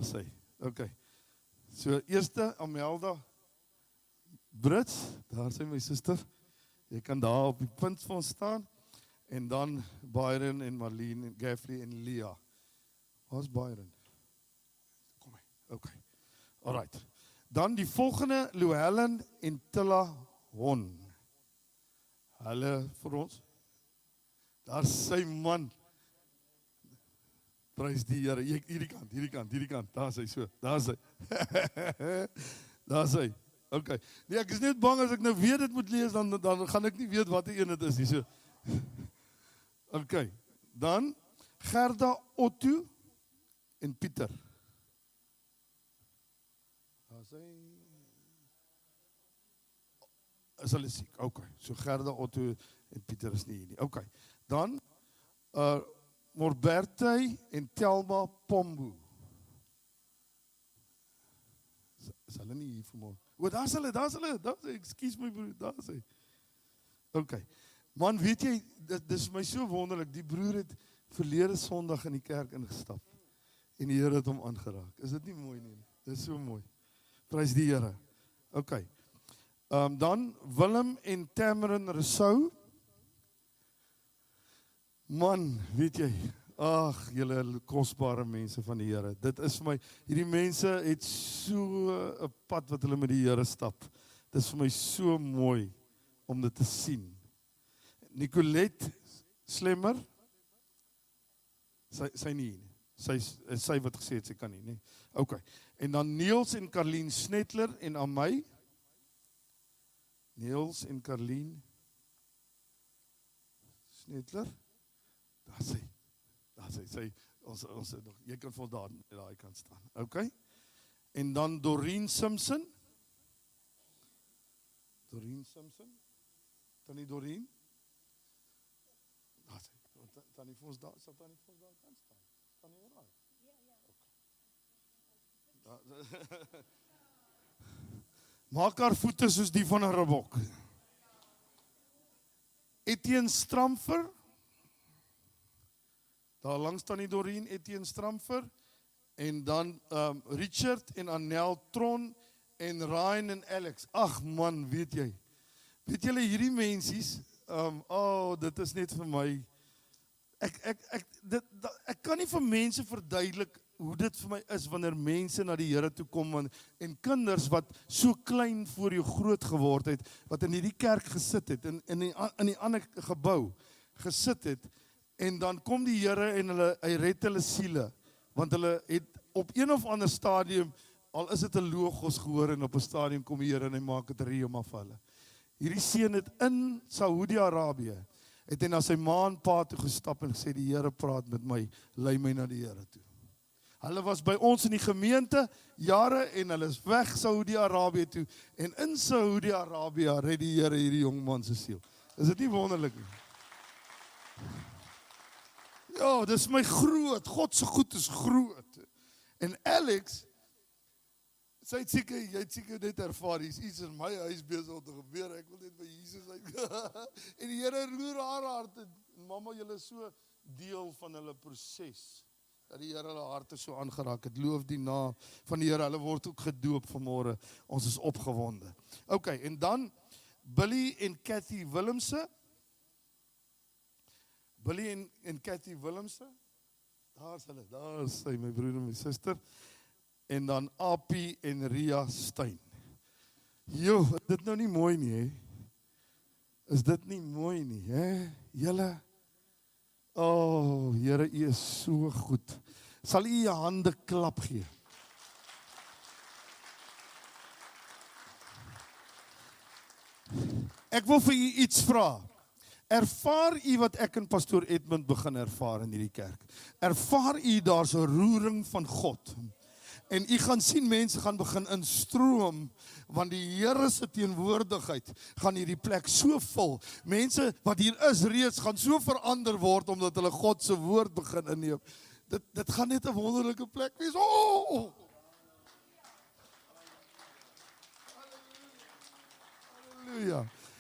Sê, okay. So eerste Amelda Brits, daar sê my suster. Jy kan daar op die punt van staan, en dan Byron en Marlene, en Gaffley en Lia. Waar is Byron? Kom hy, okay. Alright. Dan die volgende, Louhelen en Tilla Hon. Hulle vir ons. Daar sy man. Prys die Here. Hierdie kant. Daar sy so. Daar sy. Daar sy. Okay. Nee, ek is net bang as ek nou weer dit moet lees, dan gaan ek nie weet wat die een dit is nie. So. Okay. Dan Gerda, Otto en Pieter. Daar sy. Is hulle siek? OK. So Gerda, Otto en Pieter is nie hier nie. OK. Dan Morberte en Telma Pombo. Is hulle nie hier vanmôre? O, daar's hulle. Ekskuus my broer, daar's hy. OK. Man, weet jy, dit is my so wonderlik. Die broer het verlede Sondag in die kerk ingestap en die Here het hom aangeraak. Is dit nie mooi nie? Dit is so mooi. Prys die Here. OK. Dan Willem en Tamarin Rousseau. Man, weet jy, ag, julle kosbare mense van die Here. Dit is vir my, hierdie mense het so 'n pad wat hulle met die Here stap. Dit is vir my so mooi om dit te sien. Nicolette Slemmer, sy nie. Sy wat gesê het sy kan nie. OK. En dan Niels en Carlien Snetler en Amay. Niels en Carlien Snetler. Daar sy. Ons nog, jy kan vol daar kan staan. OK. En dan Doreen Simpson. Tannie Doreen. Daar sy. Tannie vir ons daar kan staan. Staan nie oral. Ja. Maak haar voete soos die van 'n ribbok. Etienne Stramfer. Daar langs staan die Doreen, Etienne Stramfer. En dan Richard en Annel Tron en Ryan en Alex. Ag man, weet jy. Weet julle hierdie mensies, dit is net vir my. Ek kan nie vir mense verduidelik hoe dit vir my is wanneer mense na die Here toe kom en kinders wat so klein voor jou groot geword het, wat in hierdie kerk gesit het, in die ander gebou gesit het, en dan kom die Here en hy red hulle siele, want hulle het op een of ander stadium, al is dit 'n logos gehoor, en op 'n stadium kom die Here en hy maak dit rema vir hulle. Hierdie seun het in Saudi-Arabië, het hy na sy ma en pa toe gestap en gesê, die Here praat met my, lei my na die Here toe. Hulle was by ons in die gemeente jare en hulle is weg Saudi-Arabië toe, en in Saudi-Arabië red die Here hierdie jong man se siel. Is dit nie wonderlik nie? Ja, dis my groot, God se goed is groot. En Alex, jy het seker net ervaar, hier's iets in my huis besig om te gebeur, ek wil net by Jesus uit. En die Here roer haar hart, en mamma, julle is so deel van hulle proses, dat die Here hulle harte so aangeraak het. Loof die naam van die Here, hulle word ook gedoop vanmôre, ons is opgewonde. OK, en dan Billy en Cathy Willemse. Billy en Cathy Willemse. Daar is sy, my broer en my suster. En dan Apie en Ria Stein. Jo, is dit nou nie mooi nie, hè? Is dit nie mooi nie, hè? Julle, Here, U is so goed. Sal U jou hande klap gee? Ek wil vir U iets vra. Ervaar U wat ek en pastoor Edmund begin ervaar in hierdie kerk? Ervaar U daar's 'n roering van God? En U gaan sien mense gaan begin instroom, want die Here se teenwoordigheid gaan hierdie plek so vul. Mense wat hier is reeds gaan so verander word omdat hulle God se woord begin inneem. Dit gaan net 'n wonderlike plek wees. Oh!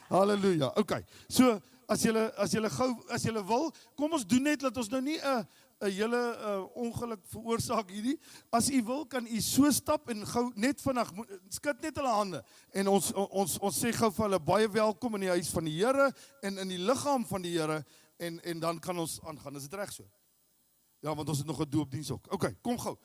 Halleluja. OK. So as julle wil, kom ons doen net dat ons nou nie 'n hele ongeluk veroorsaak hierdie. As U wil, kan U so stap en gou net vinnig skud net hulle hande. En ons sê gou vir hulle baie welkom in die huis van die Here en in die liggaam van die Here, en dan kan ons aangaan. Is dit reg so? Ja, want ons het nog 'n doopdiens ook. OK, kom gou.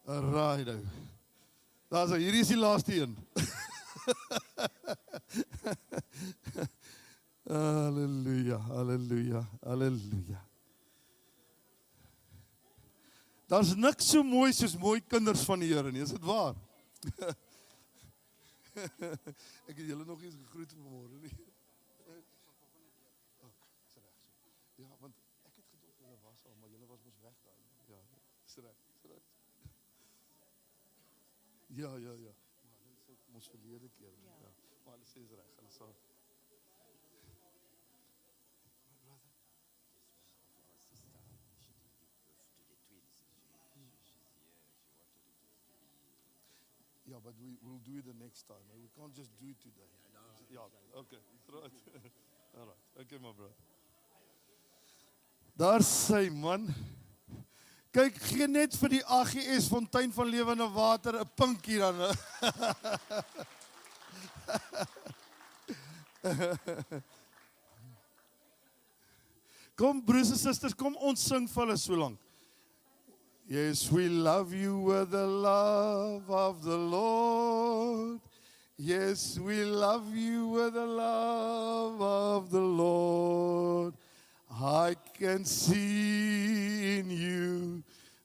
Alright nou. Daar's hierdie is die laaste een. Halleluja, halleluja, halleluja. Daar's niks so mooi soos mooi kinders van die Here nie, is dit waar? Ek het julle nog eens gegroet vanmôre nie. Ja, want ek het gedog julle was al, maar julle was mos weg daai. Ja, is reg. Ja. Maar hulle sê mos verlede keer. Ja. Maar hulle sê is reg, hulle sal. Yeah, but we will do it the next time. We can't just do it today. Yeah, okay. Right. All right. Okay, my brother. Daar sê man. Kyk, gee net vir die AGS Fontein van Lewende Water 'n pinkie dan. Kom broers en susters, kom ons sing vir hulle so lank. Yes, we love you with the love of the Lord. Yes, we love you with the love of the Lord. I can see in you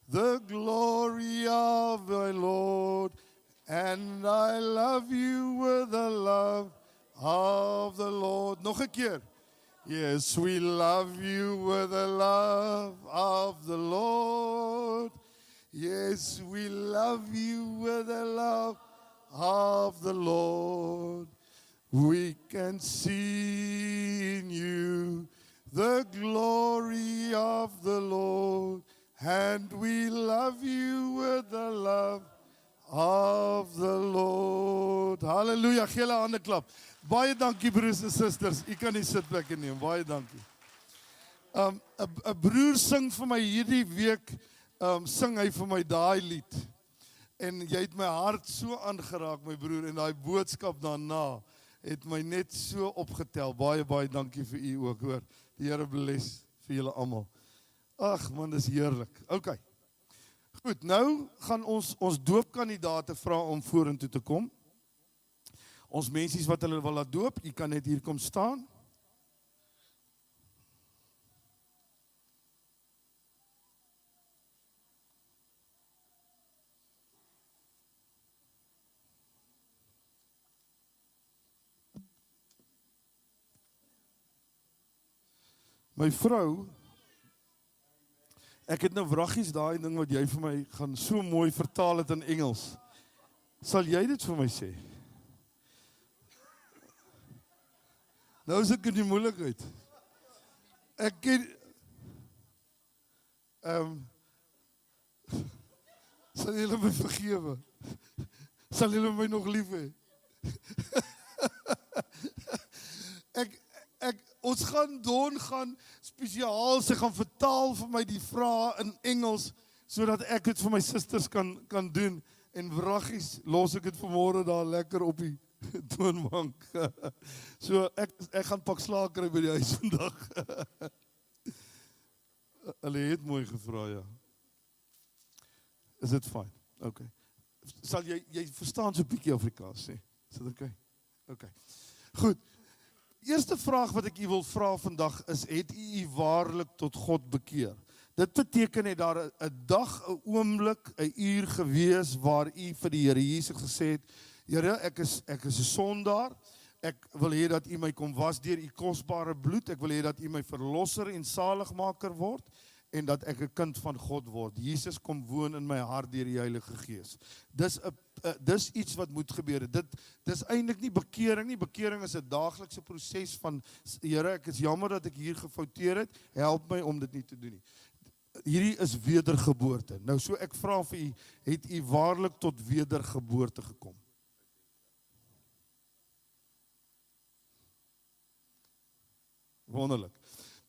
the glory of the Lord, and I love you with the love of the Lord. Nog 'n keer. Yes, we love you with the love of the Lord. Yes, we love you with the love of the Lord. We can see in you the glory of the Lord, and we love you with the love of the Lord. Hallelujah, gee hulle hande klap. Baie dankie broers en susters. U kan nie sitplekke neem. Baie dankie. 'n broer sing vir my hierdie week, sing hy vir my daai lied. En jy het my hart so aangeraak, my broer, en daai boodskap daarna het my net so opgetel. Baie dankie vir u ook, hoor. Die Here bless vir julle almal. Ag man, dis heerlik. OK. Goed, nou gaan ons doopkandidate vra om vorentoe te kom. Ons mensies wat hulle wil laat doop, jy kan net hier kom staan. My vrou, ek het nou wraggies daai ding wat jy vir my gaan so mooi vertaal het in Engels. Sal jy dit vir my sê? Nou is ek in die moeilikheid. Ek ken sal julle my vergewe? Sal julle my nog lief hê? Ons gaan Don gaan spesiaal, sy gaan vertaal vir my die vrae in Engels, sodat ek dit vir my susters kan doen, en wraggies los ek dit vanmôre daar lekker op die toonbank. So ek gaan pak slaag kry by die huis vandag. Hulle het mooi gevra, ja. Is dit fyn? OK. Sal jy verstaan so 'n bietjie Afrikaans sê? Is dit OK? OK. Goed. Eerste vraag wat ek u wil vra vandag is, het u waarlik tot God bekeer? Dit beteken het daar 'n dag, 'n oomblik, 'n uur gewees waar u vir die Here Jesus gesê het, Here, ek is 'n sondaar. Ek wil hê dat u my kom was deur u kosbare bloed. Ek wil hê dat u my verlosser en saligmaker word en dat ek 'n kind van God word. Jesus kom woon in my hart deur die Heilige Gees. Dis iets wat moet gebeur. Dis eintlik nie bekering nie. Bekering is 'n daaglikse proses van, Here, ek is jammer dat ek hier gefouteer het. Help my om dit nie te doen nie. Hierdie is wedergeboorte. Nou so ek vra vir u, het u waarlik tot wedergeboorte gekom? Wonderlik.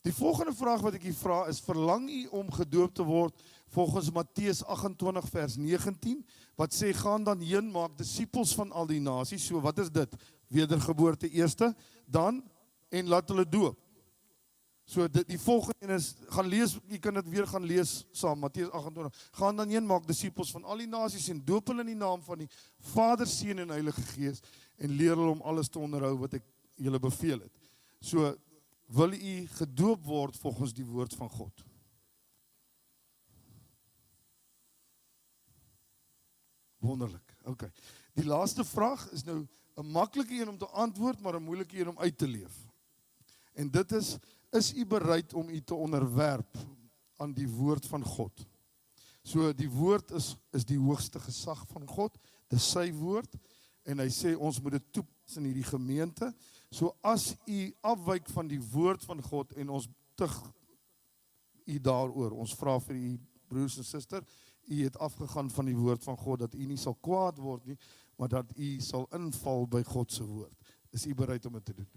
Die volgende vraag wat ek u vra is, verlang u om gedoop te word volgens Matteus 28 vers 19, wat sê, gaan dan heen, maak disippels van al die nasies. So wat is dit? Wedergeboorte eerste, dan, en laat hulle doop. So die volgende een is, gaan lees, jy kan dit weer gaan lees saam, Matteus 28, gaan dan heen maak disippels van al die nasies en doop hulle in die naam van die Vader, Seun en Heilige Gees en leer hulle om alles te onderhou wat ek julle beveel het. So, wil u gedoop word volgens die woord van God? Wonderlik, okay. Die laaste vraag is nou 'n maklike een om te antwoord, maar 'n moeilike een om uit te leef. En dit is u bereid om u te onderwerp aan die woord van God? So die woord is die hoogste gesag van God, dis sy woord, en hy sê ons moet dit toepas in hierdie gemeente. So as u afwyk van die woord van God en ons tug u daaroor, ons vra vir u broers en suster, u het afgegaan van die woord van God, dat u nie sal kwaad word nie, maar dat u sal inval by God se woord. Is u bereid om dit te doen?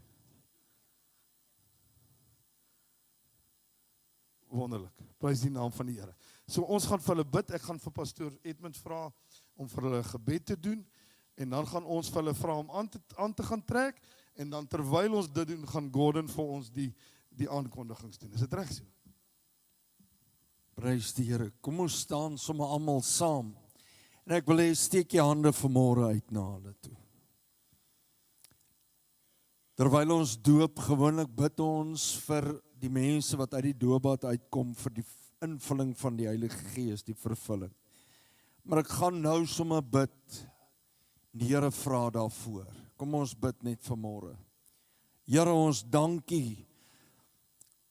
Wonderlik, prys die naam van die Here. So ons gaan vir hulle bid, ek gaan vir pastoor Edmund vra om vir hulle gebed te doen, en dan gaan ons vir hulle vra om aan te gaan trek, en dan terwyl ons dit doen, gaan Gordon vir ons die aankondigings doen. Is dit reg so? Prys die Here. Kom ons staan sommer almal saam. En ek wil hê steek jy hande vanmôre uit na hulle toe. Terwyl ons doop, gewoonlik bid ons vir die mense wat uit die doopbad uitkom vir die invulling van die Heilige Gees, die vervulling. Maar ek gaan nou sommer bid. Die Here vra daarvoor. Kom ons bid net vanmôre. Here, ons dankie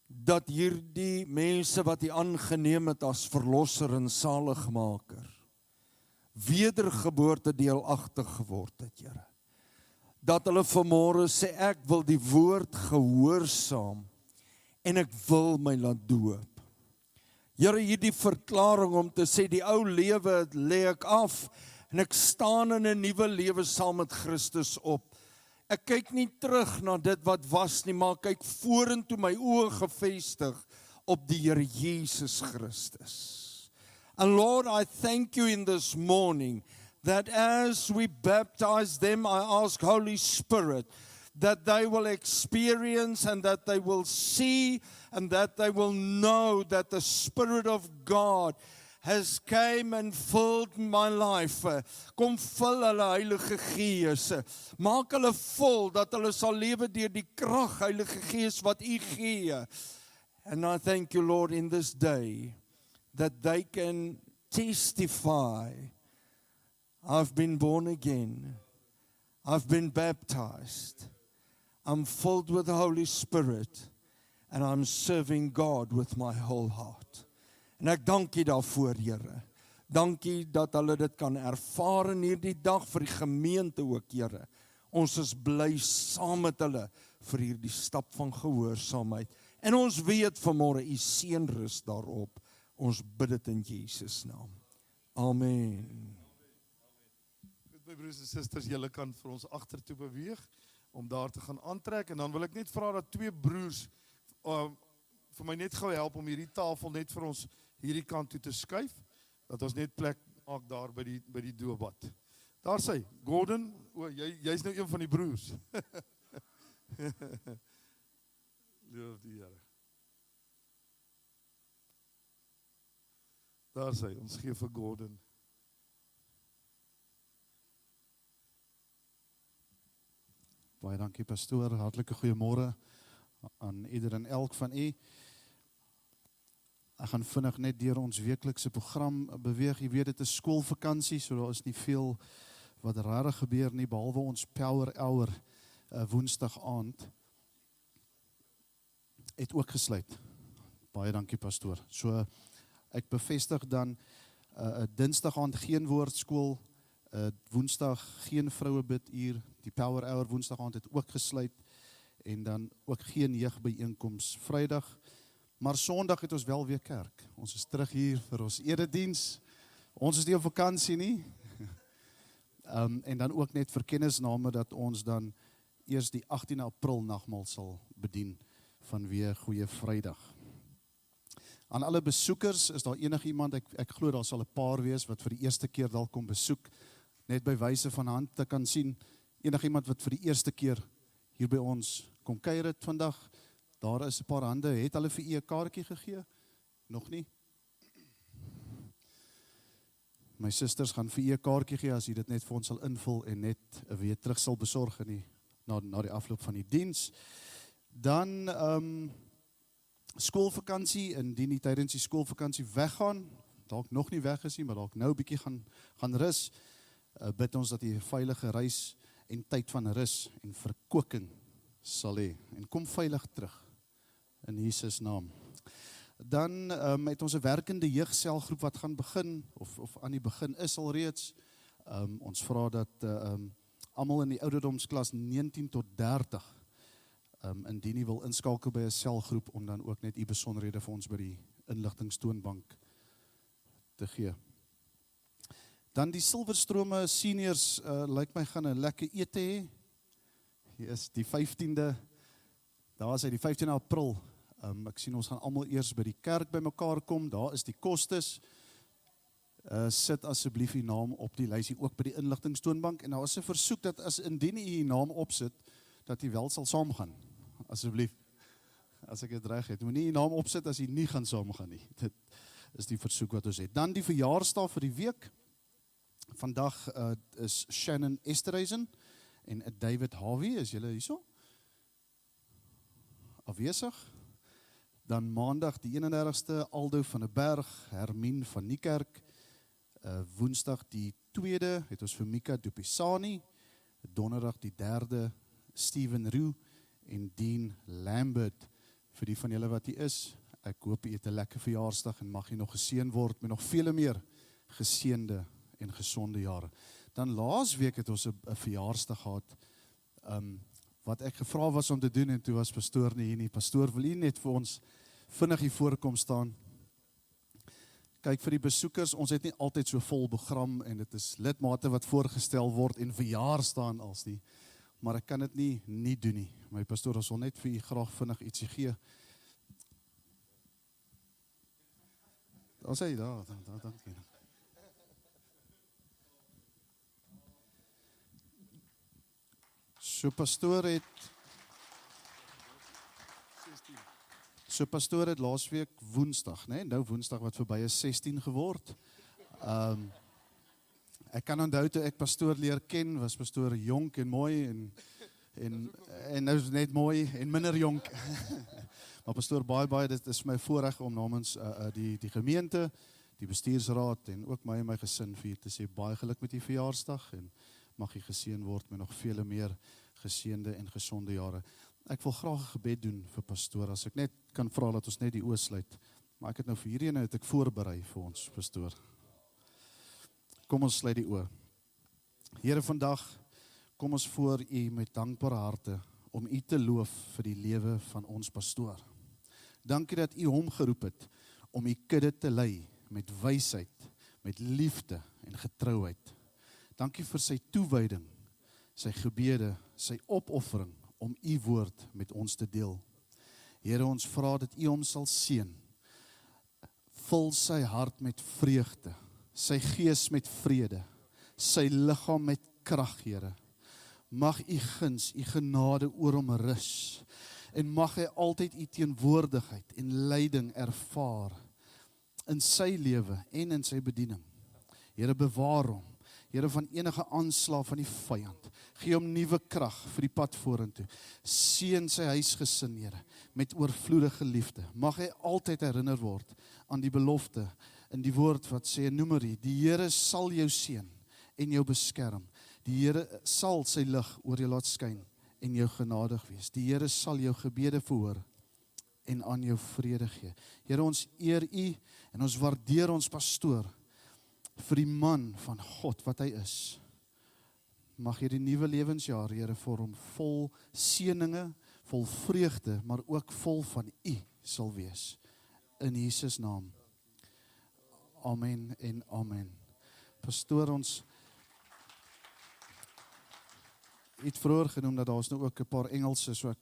dat hierdie mense wat U aangeneem het as verlosser en saligmaker, wedergeboorte deelagtig geword het, Here. Dat hulle vanmôre sê, ek wil die woord gehoorsaam en ek wil my laat doop. Here, hierdie verklaring om te sê, die ou lewe lê ek af en ek staan in 'n nuwe lewe saam met Christus op. Ek kyk nie terug na dit wat was nie, maar kyk vorentoe, my oë gefestig op die Here Jesus Christus. And Lord, I thank you in this morning that as we baptize them, I ask Holy Spirit that they will experience and that they will see and that they will know that the Spirit of God has came and filled my life. Kom vul hulle Heilige Gees. Maak hulle vol dat hulle sal lewe deur die krag Heilige Gees wat U gee. And I thank you, Lord, in this day that they can testify, I've been born again. I've been baptized. I'm filled with the Holy Spirit and I'm serving God with my whole heart. En ek dank U daarvoor, Here. Dankie dat hulle dit kan ervaar in hierdie dag vir die gemeente ook, Here. Ons is bly saam met hulle vir hierdie stap van gehoorsaamheid. En ons weet vanmôre U seën rus daarop. Ons bid dit in Jesus naam. Amen. Goed, my broers en susters, julle kan vir ons agtertoe beweeg om daar te gaan aantrek, en dan wil ek net vra dat twee broers vir my net gou help om hierdie tafel net vir ons hierdie kant toe te skuif, dat ons net plek maak daar by die doopbad. Daar sê, Gordon, jy's nou een van die broers. Loof die Here. Daar sê, ons gee vir Gordon. Baie dankie pastoor, hartlike goeiemôre aan ieder en elk van u. Ek gaan vinnig net deur ons weeklikse program beweeg. Jy weet dit is skoolvakansie, so daar is nie veel wat rarig gebeur nie, behalwe ons power hour woensdag aand het ook gesluit. Baie dankie pastoor. So ek bevestig dan dinsdag aand geen woordskool, woensdag geen vroue biduur, die power hour woensdag aand het ook gesluit, en dan ook geen jeugbyeenkoms Vrydag. Maar Sondag het ons wel weer kerk. Ons is terug hier vir ons erediens. Ons is nie op vakansie nie. En dan ook net vir kennisname dat ons dan eers die 18 April nagmaal sal bedien vanweë Goeie Vrydag. Aan alle besoekers, is daar enigiemand, ek glo daar sal 'n paar wees wat vir die eerste keer dalk kom besoek, net by wyse van hand te kan sien, enigiemand wat vir die eerste keer hier by ons kom kuier het vandag, Daar is 'n paar hande, het hulle vir u 'n kaartjie gegee? Nog nie? My susters gaan vir u 'n kaartjie gee as u dit net vir ons sal invul en net weer terug sal besorg na die afloop van die diens. Dan skoolvakansie, indien u tydens die skoolvakansie weggaan, dalk nog nie weg is nie, maar dalk nou 'n bietjie gaan rus, bid ons dat u 'n veilige reis en tyd van rus en verkwikking sal hê. En kom veilig terug in Jesus naam. Dan het ons 'n werkende jeugselgroep wat gaan begin, of aan die begin is al reeds. Ons vra dat almal in die ouderdomsklas 19 tot 30, indien u wil inskakel by 'n selgroep, om dan ook net u besonderhede vir ons by die inligtingstoonbank te gee. Dan die Silverstrome seniors, lyk my gaan 'n lekker ete hê. Hier is die 15de, daar is hy die 15 April. Ek sien ons gaan almal eers by die kerk by mekaar kom, daar is die kostes. Sit asseblief u naam op die lysie, ook by die inligtingstoonbank, en daar is 'n versoek dat as indien u naam opsit, dat u wel sal saamgaan, asseblief, as ek dit reg het. Moenie u naam opsit as u nie gaan saamgaan nie. Dit is die versoek wat ons het. Dan die verjaarsdag vir die week. Vandag is Shannon Esterhuizen en David Harvey, is julle hierso? Afwesig. Dan maandag die 31ste, Aldo van der Berg, Hermine van Niekerk. Woensdag die 2de, het ons vir Mika Dupisani. Donderdag die 3de, Steven Roo en Dean Lambert. Vir die van julle wat hier is, ek hoop jy het 'n lekker verjaarsdag en mag jy nog geseën word met nog vele meer geseënde en gesonde jare. Dan laasweek het ons 'n verjaarsdag gehad, wat ek gevra was om te doen, en toe was pastoor nie hier nie. Pastoor, wil u net vir ons vinnig hier voorkom staan? Kyk, vir die besoekers, ons het nie altyd so vol program, en dit is lidmate wat voorgestel word en verjaar staan als die, maar ek kan dit nie doen nie. My pastoor, ons wil net vir u graag vinnig ietsie gee. Daar sê jy, daar, dankie. So pastoor het laasweek Woensdag, nou Woensdag wat verby is, 16 geword. Ek kan onthou toe ek pastoor leer ken, was pastoor jonk en mooi en nou is net mooi en minder jonk. Maar pastoor, baie, dit is my voorreg om namens die gemeente, die bestuursraad en ook my en my gesin vir te sê baie geluk met die verjaarsdag en mag jy geseën word met nog vele meer geseënde en gesonde jare. Ek wil graag 'n gebed doen vir pastoor, as ek net kan vra dat ons net die oë sluit. Maar ek het nou vir hierdie ene het ek voorberei vir ons pastoor. Kom ons sluit die oë. Here, vandag kom ons voor u met dankbare harte om u te loof vir die lewe van ons pastoor. Dankie dat u hom geroep het om u kudde te lei met wysheid, met liefde en getrouheid. Dankie vir sy toewyding, sy gebede, sy opoffering om u woord met ons te deel. Here, ons vra dat u hom sal seën. Vul sy hart met vreugde, sy gees met vrede, sy liggaam met krag, Here. Mag u guns, u genade oor hom rus, en mag hy altyd u teenwoordigheid en leiding ervaar in sy lewe en in sy bediening. Here, bewaar hom, Here, van enige aanslag van die vyand. Gee hom nuwe krag vir die pad vorentoe. Seën sy huisgesin, Here, met oorvloedige liefde. Mag hy altyd herinner word aan die belofte in die woord wat sê in Numeri, die Here sal jou seën en jou beskerm. Die Here sal sy lig oor jou laat skyn en jou genadig wees. Die Here sal jou gebede verhoor en aan jou vrede gee. Here, ons eer u en ons waardeer ons pastoor vir die man van God wat hy is. Mag hierdie nuwe lewensjaar, Here, vir hom vol seëninge, vol vreugde, maar ook vol van u sal wees. In Jesus naam. Amen en amen. Pastoor, ons het vroeër genoem dat daar is nou ook 'n paar Engelse, so ek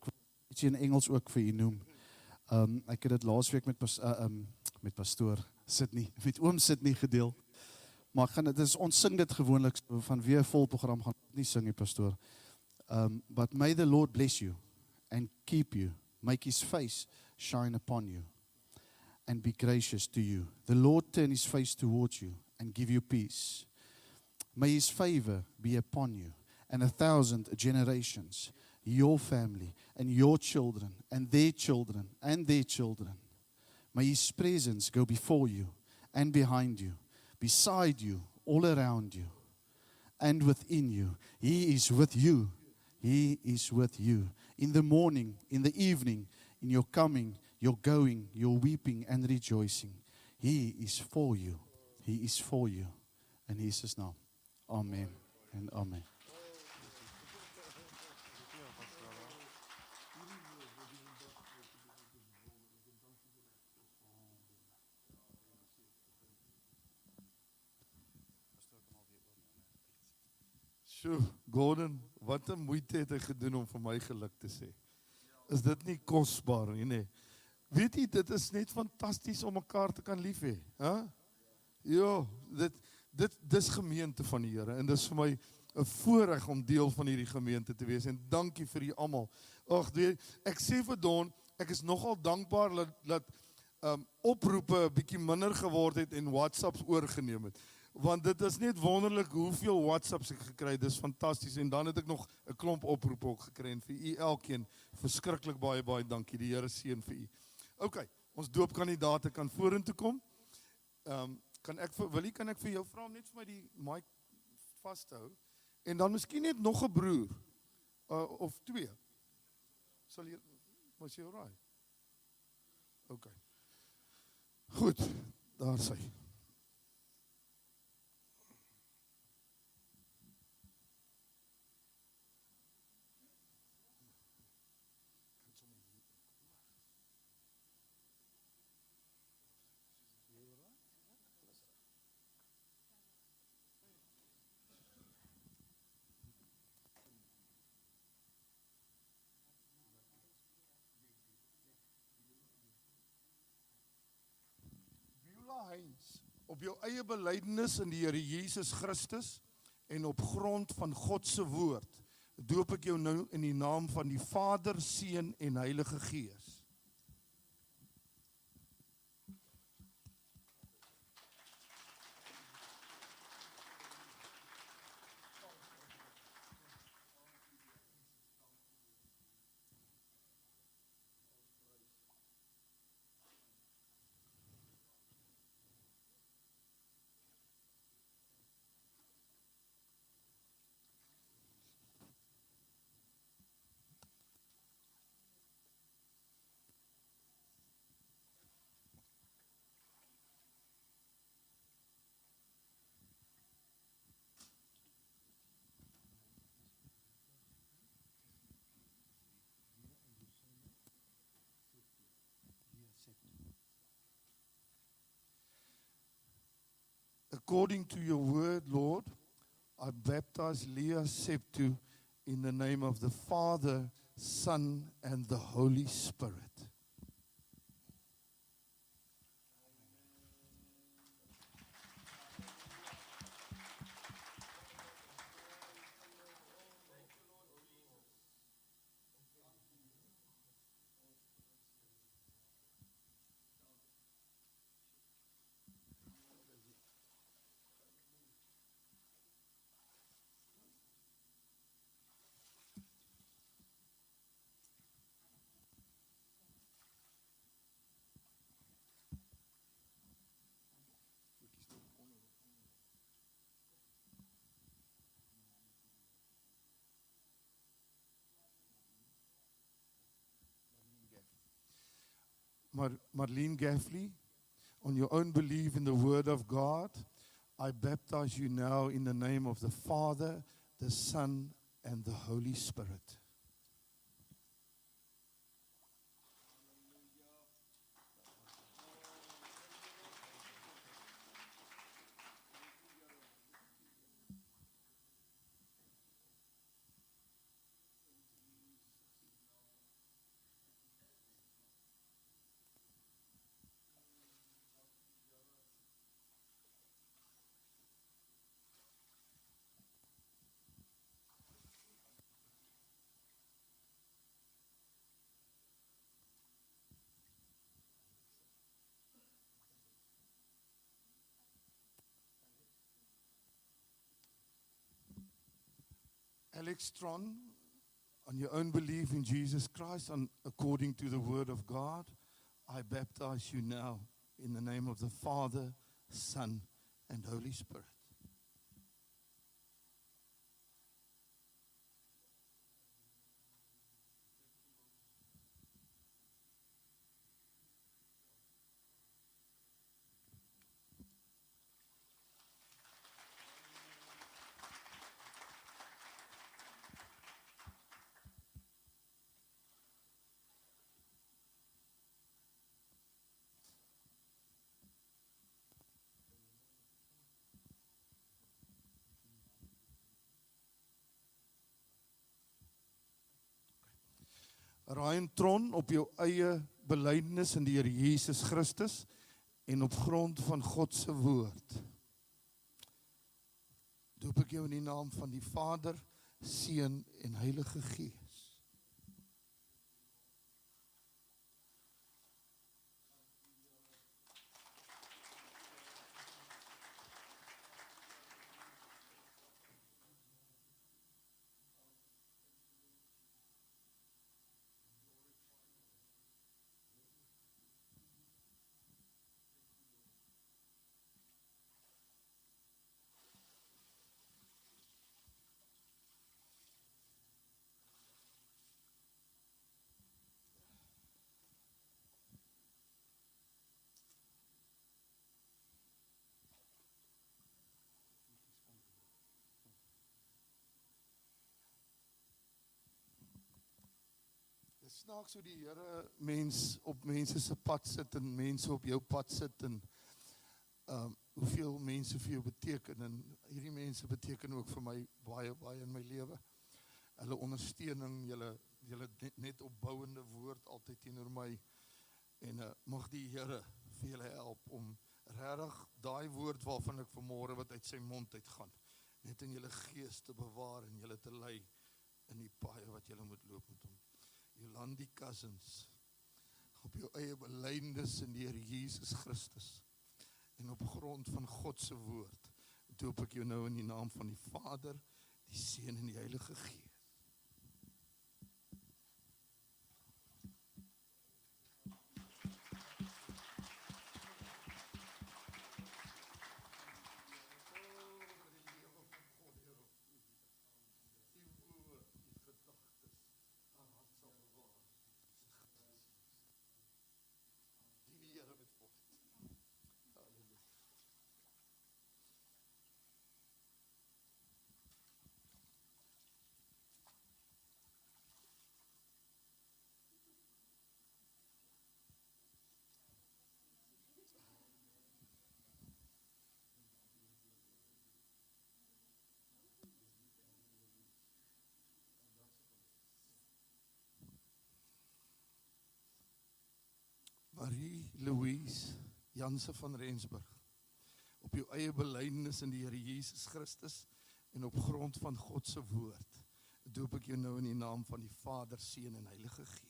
ietsie in Engels ook vir u noem. Ek het dit laasweek met pastoor Sydney, met oom Sydney gedeel. Maar ons sing dit gewoonlik van weer vol program gaan nie sing nie, pastoor. But may the Lord bless you and keep you. make his face shine upon you, and be gracious to you. The Lord turn his face towards you and give you peace. May his favor be upon you and 1,000 generations, your family and your children and their children and their children. May his presence go before you and behind you, beside you, all around you, and within you. He is with you. He is with you. In the morning, in the evening, in your coming, your going, your weeping and rejoicing. He is for you. He is for you. And he says now, Amen and Amen. Sjoe, Gordon, wat 'n moeite het hy gedoen om vir my geluk te sê. Is dit nie kosbaar nie, nee? Weet jy, dit is net fantasties om mekaar te kan lief hê, hè? Ja, dis gemeente van die Here en dis vir my 'n voorreg om deel van hierdie gemeente te wees en dankie vir julle almal. Ag, ek sê vir Don, ek is nogal dankbaar dat oproepe 'n bietjie minder geword het en WhatsApps oorgeneem het. Want dit is net wonderlik hoeveel WhatsApps ek gekry het, dis fantasties en dan het ek nog 'n klomp oproepe ook gekry en vir u elkeen verskriklik baie dankie. Die Here seën vir u. OK, ons doopkandidate kan vorentoe kom. Kan ek vir jou vra om net vir my die mic vas te hou en dan miskien net nog 'n broer of twee. Sal jy was jy alright? OK. Goed, daar sy. Op jou eie belydenis in die Here Jesus Christus en op grond van God se woord doop ek jou nou in die naam van die Vader, Seun en Heilige Gees. According to your word, Lord, I baptize Leah Septu in the name of the Father, Son, and the Holy Spirit. Marlene Gaffley, on your own belief in the Word of God, I baptize you now in the name of the Father, the Son, and the Holy Spirit. Alex Tron, on your own belief in Jesus Christ, and according to the word of God, I baptize you now in the name of the Father, Son, and Holy Spirit. Ryan Tron, op jou eie belydenis in die Here Jesus Christus en op grond van God se woord, doop ek jou in die naam van die Vader, Seun en Heilige Gees. Dit is snaaks hoe die Here mens op mense se pad sit en mense op jou pad sit en hoeveel mense vir jou beteken, en hierdie mense beteken ook vir my baie, baie in my lewe. Hulle ondersteuning, julle net opbouende woord altyd teenoor my, en mag die Here vir julle help om regtig daai woord waarvan ek vanmôre wat uit sy mond uitgaan, net in julle gees te bewaar en julle te lei in die paaie wat julle moet loop met hom. Jolandi Cousins, op jou eie belydenis in die Here Jesus Christus en op grond van God se woord, doop ek jou nou in die naam van die Vader, die Seun en die Heilige Gees. Marie-Louise Janse van Rensburg, op jou eie belydenis in die Here Jesus Christus en op grond van God se woord, doop ek jou nou in die naam van die Vader, Seun en Heilige Gees.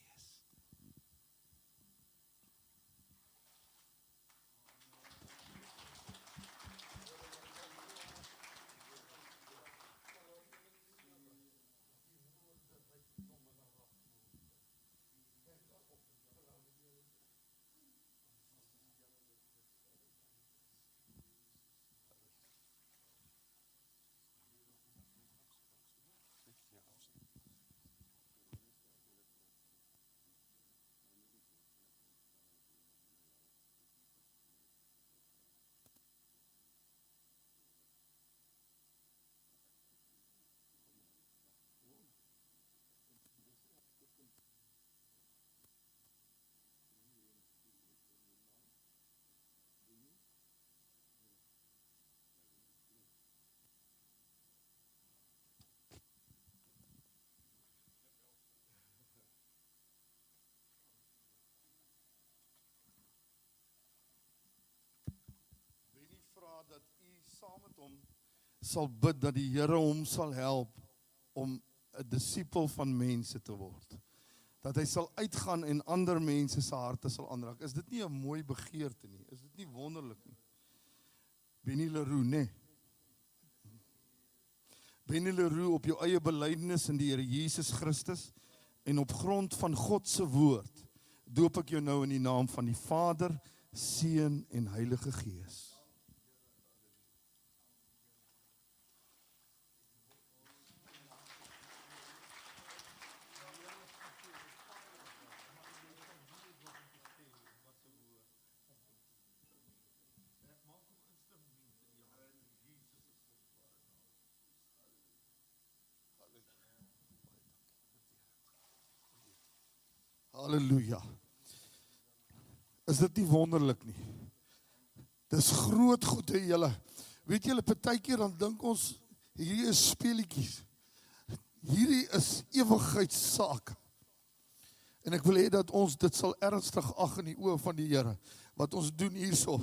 Dat u saam met hom sal bid dat die Here hom sal help om 'n disipel van mense te word. Dat hy sal uitgaan en ander mense se harte sal aanraak. Is dit nie 'n mooi begeerte nie? Is dit nie wonderlik nie? Benny Leroux, nee. Benny Leroux, op jou eie belydenis in die Here Jesus Christus en op grond van God se woord, doop ek jou nou in die naam van die Vader, Seun en Heilige Gees. Halleluja. Is dit nie wonderlik nie? Dis groot goede julle. Weet julle, partykeer dan dink ons, hierdie is speelietjies. Hierdie is ewigheidssaak. En ek wil hê dat ons dit sal ernstig ag in die oë van die Here. Wat ons doen hierso,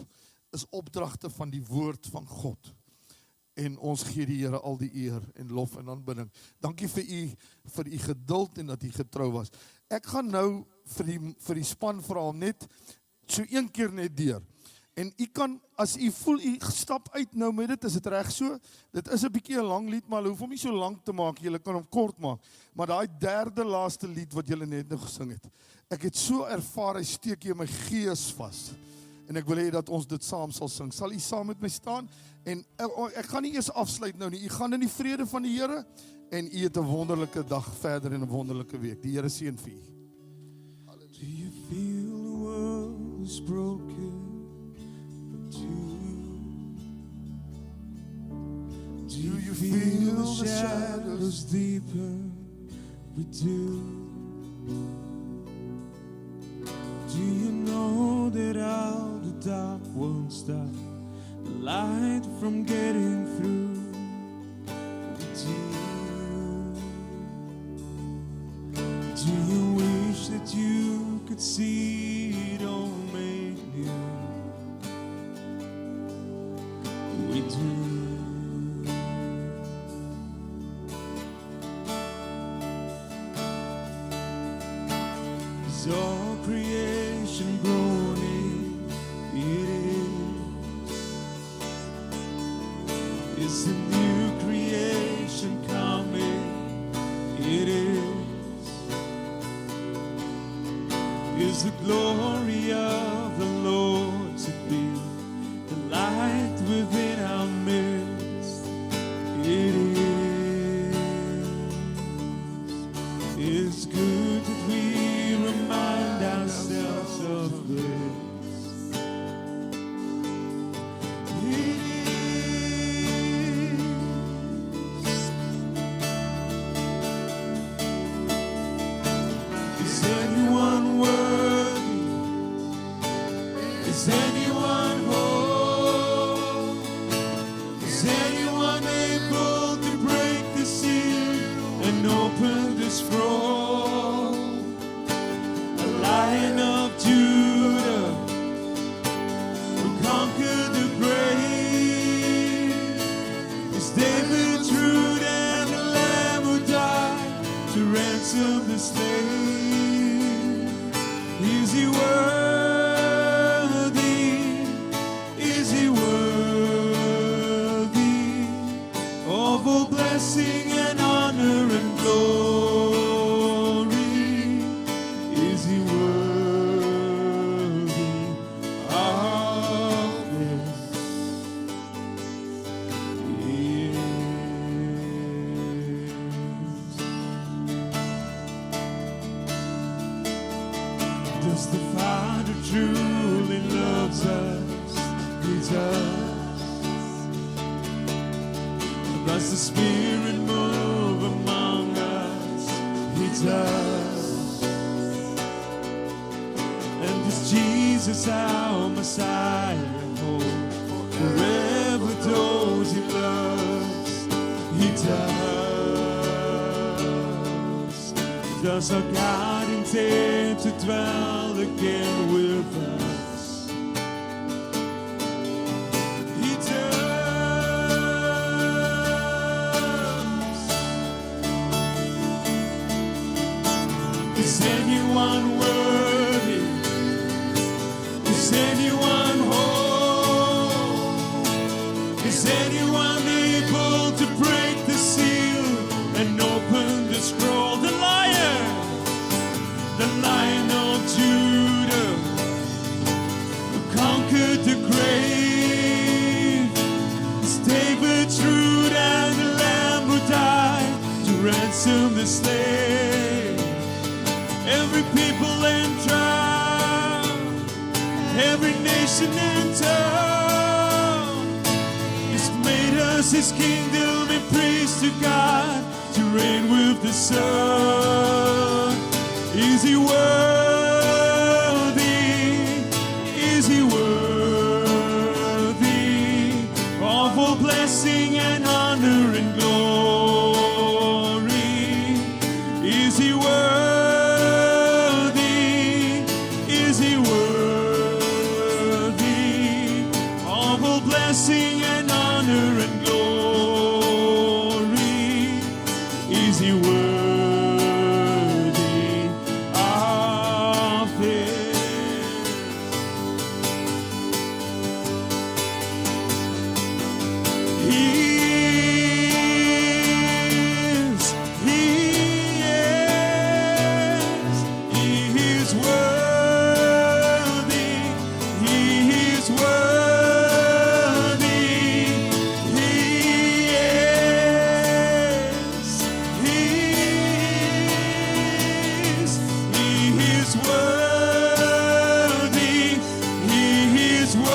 is opdragte van die woord van God. En ons gee die Here al die eer en lof en aanbidding. Dankie vir u geduld en dat u getrou was. Ek gaan nou vir die span vra om net so een keer net deur. En u kan, as u voel, u stap uit nou met dit, is dit reg so? Dit is 'n bietjie 'n lang lied, maar hulle hoef hom nie so lank te maak, julle kan hom kort maak. Maar daai derde laaste lied wat julle net nou gesing het, ek het so ervaar, hy steek hier in my gees vas. En ek wil hê dat ons dit saam sal sing. Sal u saam met my staan? En ek gaan nie eers afsluit nou nie. U gaan in die vrede van die Here en u het 'n wonderlike dag verder en 'n wonderlike week. Die Here seën vir u. Do you feel the world is broken? But do you feel the shadows deeper? We do. Do you know that out the dark won't stop the light from getting through? We do. Do you wish that you could see it all made new? We do. Is all creation groaning? It is. Is the new creation coming? It is. Is the glory of the Lord to be the light within our midst? It is. It's good that we remind ourselves of this. It is. Is anyone worthy? Is anyone whole? Is anyone able to break the seal and open the scroll? A Lion of Judah who conquered the grave. Is David true and the Lamb who died to ransom the slave? Is he worthy? Is he worthy of all blessing and honor and glory? Is he worthy of this? Yes. Does the Father truly loves us? He does. Does the Spirit move among us? He does. And is Jesus our Messiah? Hold forever those he loves? He does. Does our God intend to dwell again with us? He does. Is anyone worthy? Is anyone whole? Is anyone able to break the seal David's root and the Lamb who died to ransom the slave. Every people and tribe, every nation and tongue, He's made us His kingdom and priests to God to reign with the Son. Is He worthy? Is He worthy of all blessing and honor and glory? Is He worthy? Is He worthy of all blessing and honor and glory? Is He worthy of it? He is worthy. He is worthy. He is worthy. He is worthy.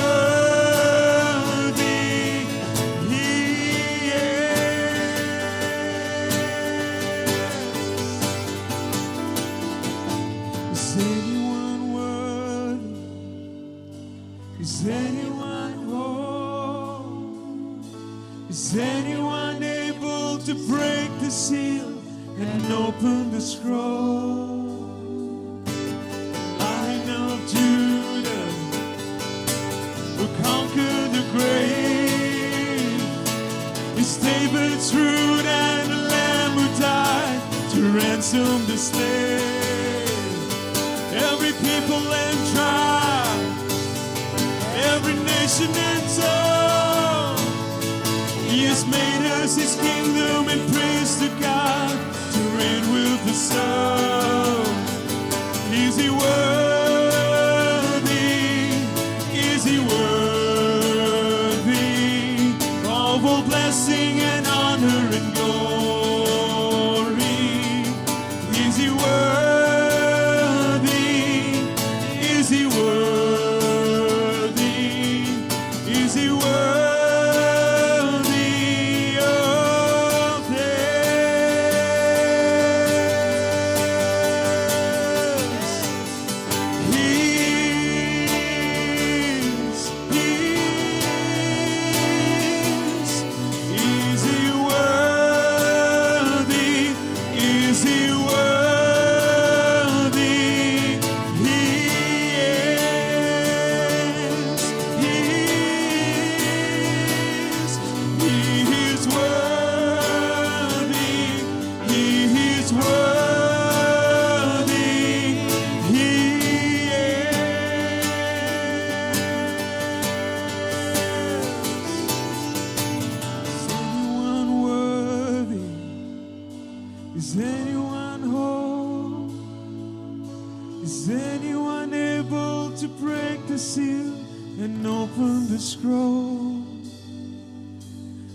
Is anyone worthy? Is anyone whole? Is anyone able to break the seal and open the scroll? Lion of Judah, who conquered the grave, is David's root and the Lamb who died to ransom the slave. Every people and tribe, every nation and tongue, He has made us His kingdom and praise to God to reign with the Son. Is He worthy? Is He worthy of all blessing and honor and glory? Is He worthy? Is He worthy? Is He worthy of this? He is He worthy? Is He worthy? He is worthy. He is worthy. He is. Is anyone worthy? Is anyone whole? Is anyone able to break the seal and open the scroll?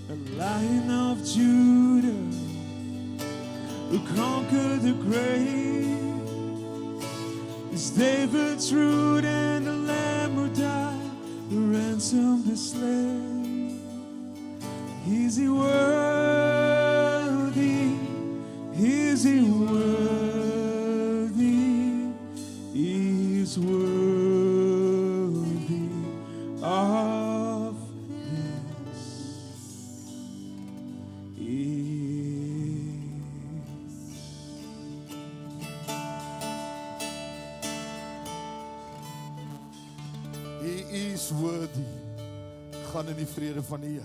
The Lion of Judah, who conquered the grave, is David's root and the Lamb who died to ransom the slave. Is He worthy? Is He worthy? Is worthy of this. He is worthy. Gaan in die vrede van die Here.